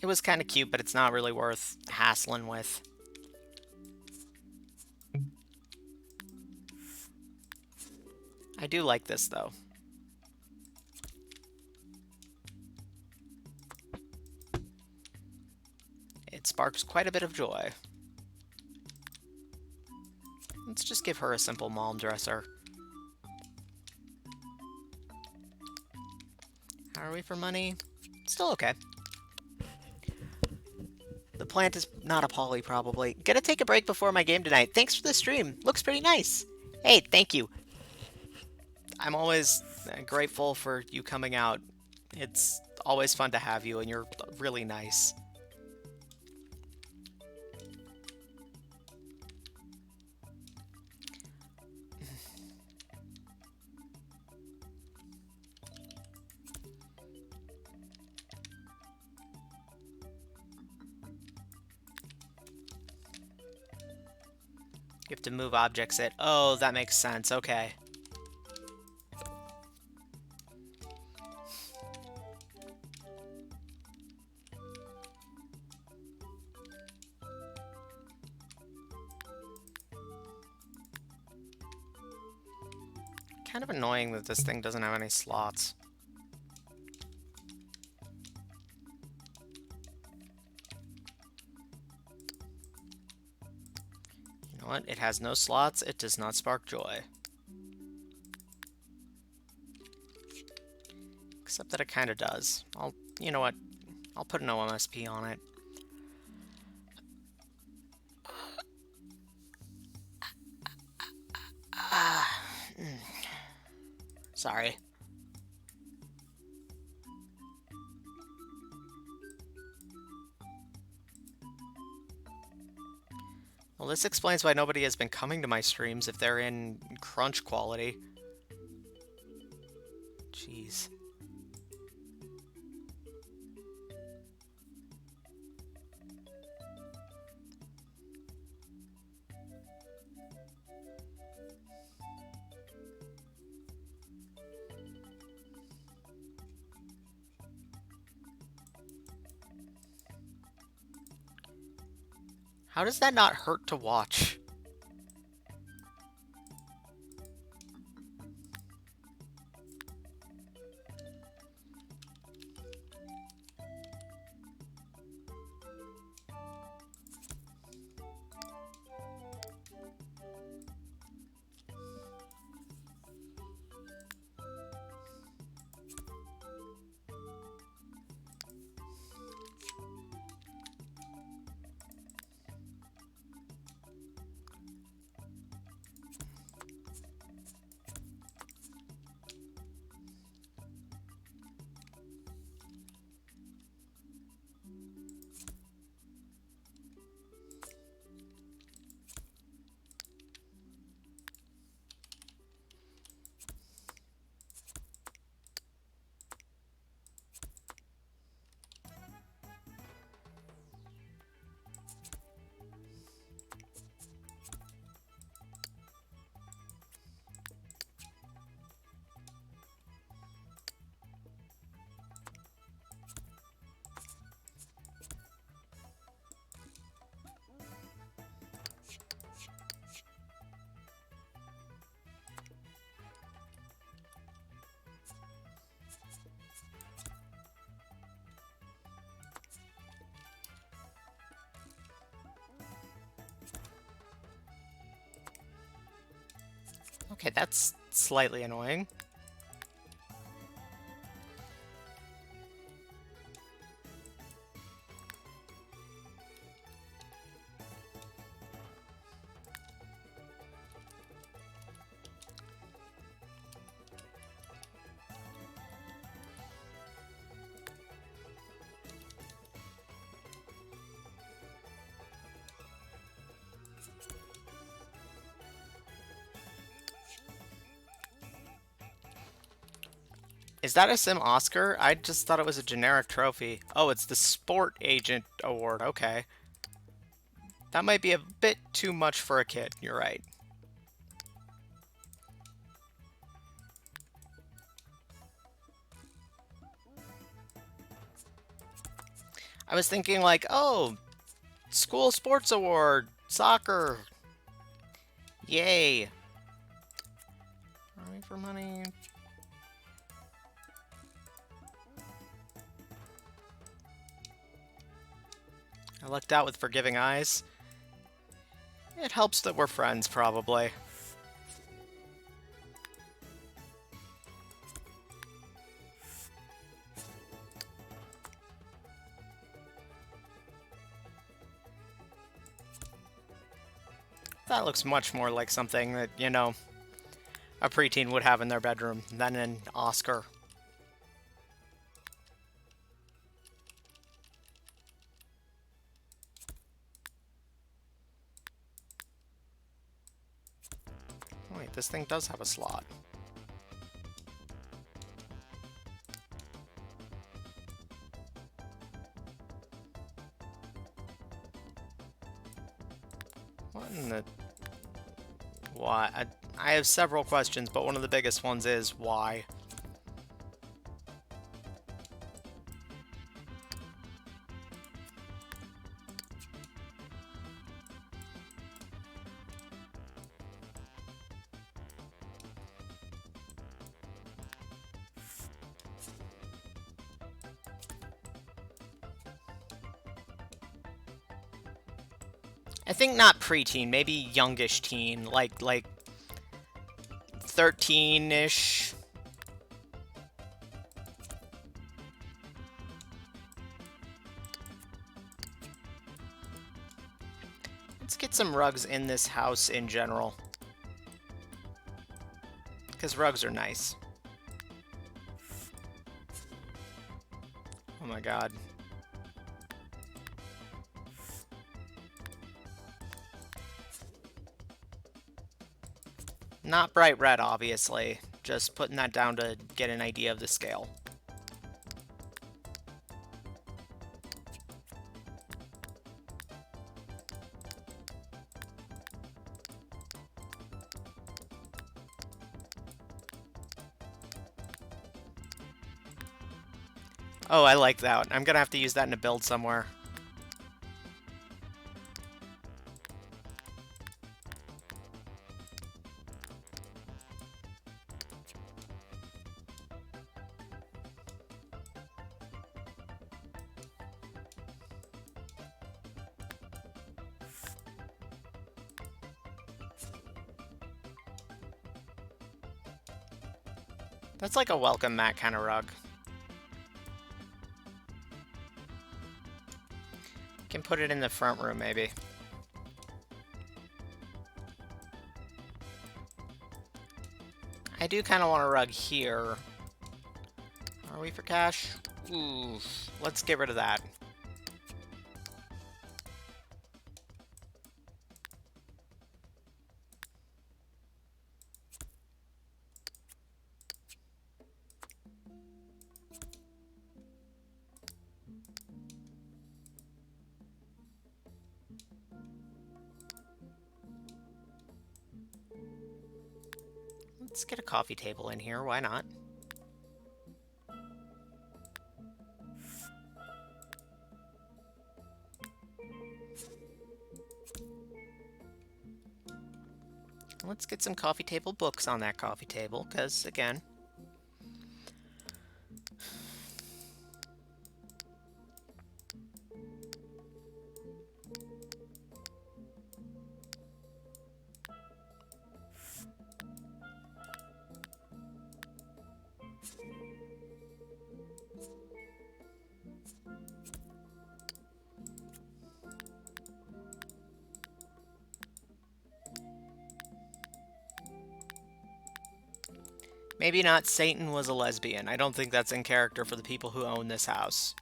It was kind of cute, but it's not really worth hassling with. I do like this, though. It sparks quite a bit of joy. Let's just give her a simple malm dresser. How are we for money? Still okay. The plant is not a poly, probably. Gonna take a break before my game tonight. Thanks for the stream. Looks pretty nice. Hey, thank you. I'm always grateful for you coming out. It's always fun to have you, and you're really nice. You have to move objects at... Oh, that makes sense. Okay. Kind of annoying that this thing doesn't have any slots. You know what? It has no slots. It does not spark joy. Except that it kind of does. You know what? I'll put an OMSP on it. Sorry. Well, this explains why nobody has been coming to my streams if they're in crunch quality. Jeez. How does that not hurt to watch? Okay, that's slightly annoying. Is that a Sim Oscar? I just thought it was a generic trophy. Oh, it's the Sport Agent Award. Okay. That might be a bit too much for a kid. You're right. I was thinking like, oh, School Sports Award, soccer. Yay. Army for money. I lucked out with Forgiving Eyes. It helps that we're friends, probably. That looks much more like something that, you know, a preteen would have in their bedroom than an Oscar. Wait, this thing does have a slot. What in the... Why? I have several questions, but one of the biggest ones is why? I think not preteen, maybe youngish teen, like 13-ish. Let's get some rugs in this house in general. Because rugs are nice. Oh my god. Not bright red, obviously. Just putting that down to get an idea of the scale. Oh, I like that. I'm gonna have to use that in a build somewhere. That's like a welcome mat kind of rug. Can put it in the front room, maybe. I do kind of want a rug here. Are we for cash? Ooh, let's get rid of that. Let's get a coffee table in here, why not? Let's get some coffee table books on that coffee table, because, again... Maybe not Satan was a lesbian. I don't think that's in character for the people who own this house.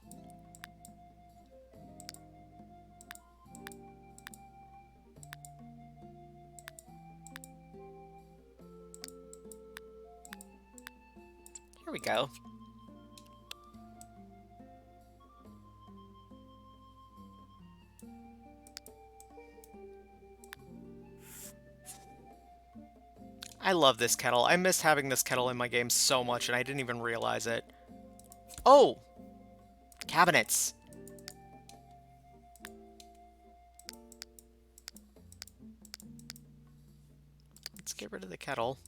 Here we go. I love this kettle. I missed having this kettle in my game so much, and I didn't even realize it. Oh! Cabinets! Let's get rid of the kettle.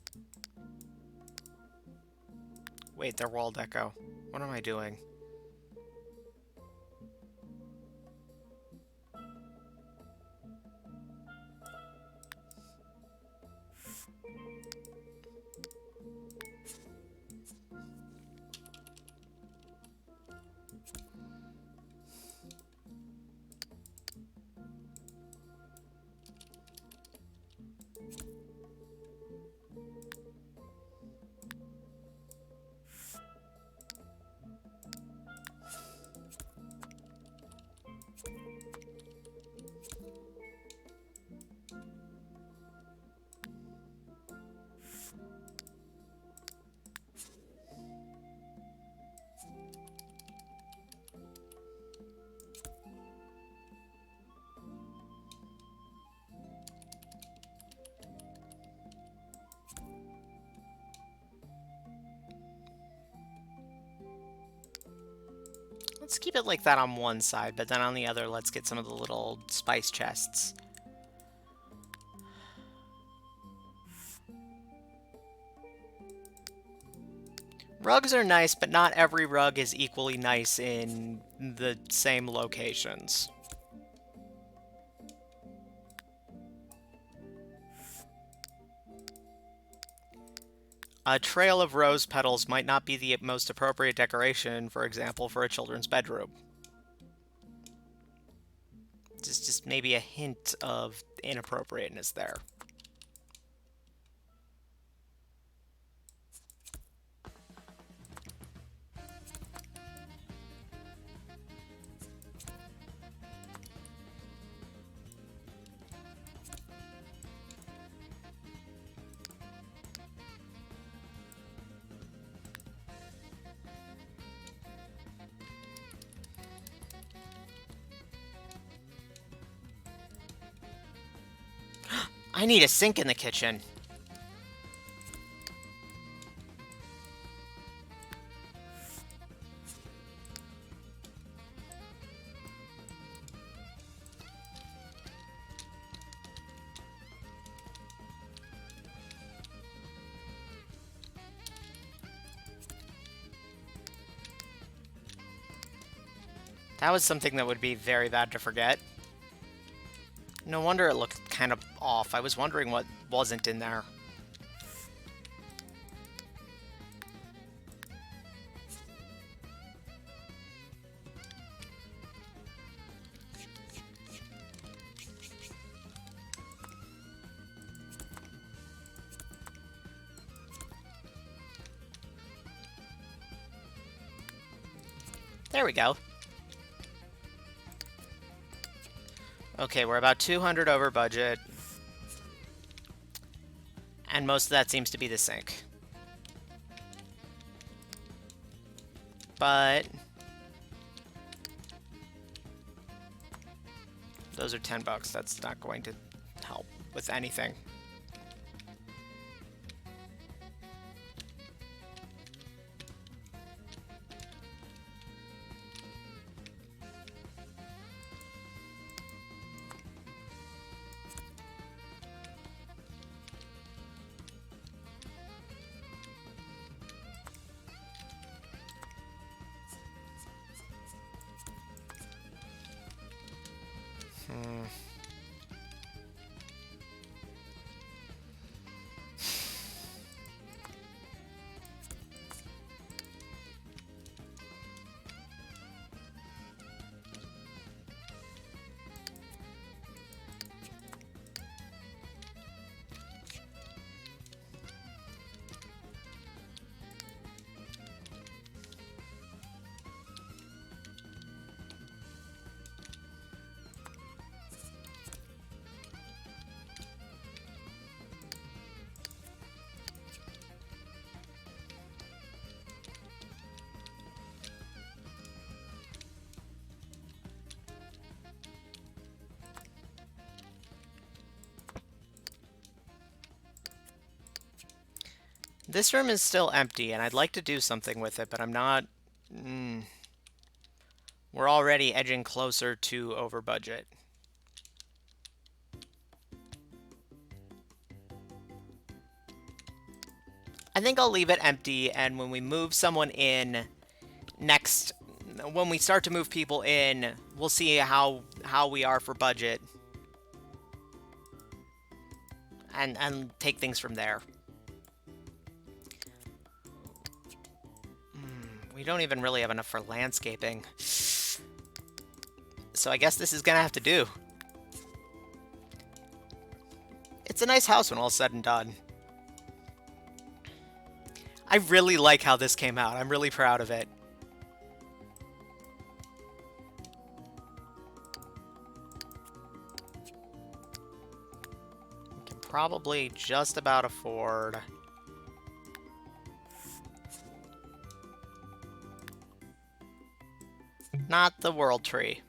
Wait, they're wall deco. What am I doing? Let's keep it like that on one side, but then on the other, let's get some of the little spice chests. Rugs are nice, but not every rug is equally nice in the same locations. A trail of rose petals might not be the most appropriate decoration, for example, for a children's bedroom. Just maybe a hint of inappropriateness there. I need a sink in the kitchen. That was something that would be very bad to forget. No wonder it looked kind of off. I was wondering what wasn't in there. There we go. Okay, we're about 200 over budget. And most of that seems to be the sink. But those are 10 bucks. That's not going to help with anything. This room is still empty, and I'd like to do something with it, but I'm not... We're already edging closer to over budget. I think I'll leave it empty, and when we move someone in next... When we start to move people in, we'll see how we are for budget. And take things from there. We don't even really have enough for landscaping. So I guess this is gonna have to do. It's a nice house when all's said and done. I really like how this came out. I'm really proud of it. We can probably just about afford... Not the world tree.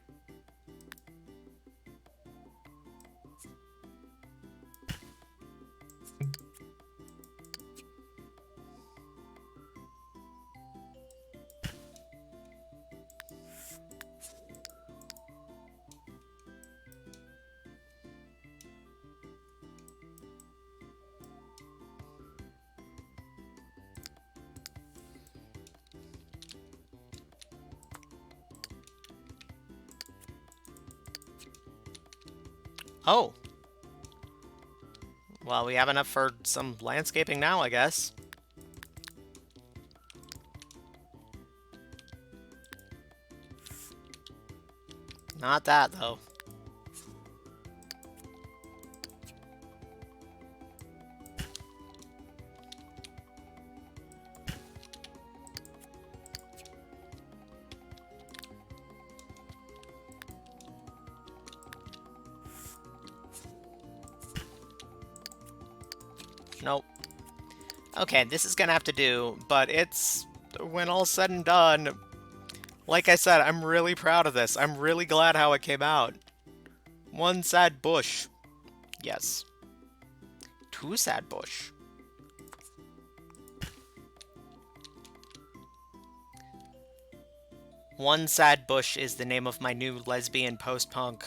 Oh, well, we have enough for some landscaping now, I guess. Not that, though. Nope. Okay, this is gonna have to do, but it's... when all's said and done, like I said, I'm really proud of this. I'm really glad how it came out. One sad bush. Yes. Two sad bush. One sad bush is the name of my new lesbian post-punk...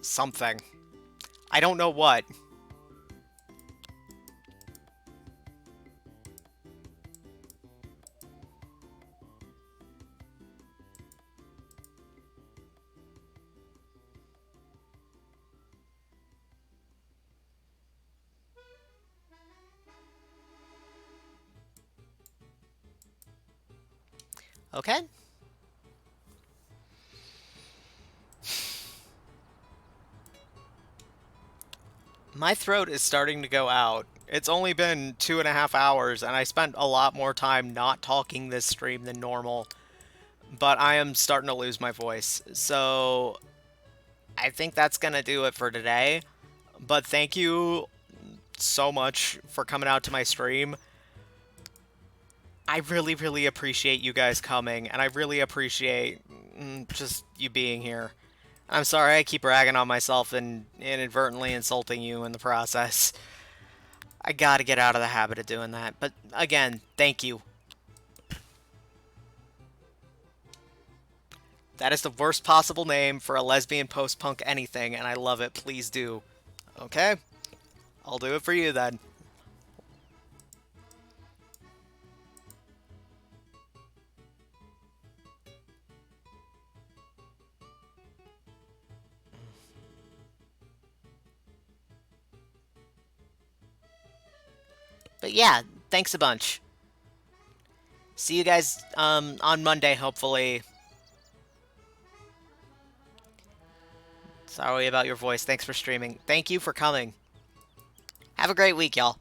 something. I don't know what. Okay. My throat is starting to go out. It's only been 2.5 hours, and I spent a lot more time not talking this stream than normal. But I am starting to lose my voice. So I think that's going to do it for today. But thank you so much for coming out to my stream. I really, really appreciate you guys coming, and I really appreciate just you being here. I'm sorry I keep ragging on myself and inadvertently insulting you in the process. I gotta get out of the habit of doing that. But again, thank you. That is the worst possible name for a lesbian post-punk anything, and I love it. Please do. Okay? I'll do it for you then. But yeah, thanks a bunch. See you guys on Monday, hopefully. Sorry about your voice. Thanks for streaming. Thank you for coming. Have a great week, y'all.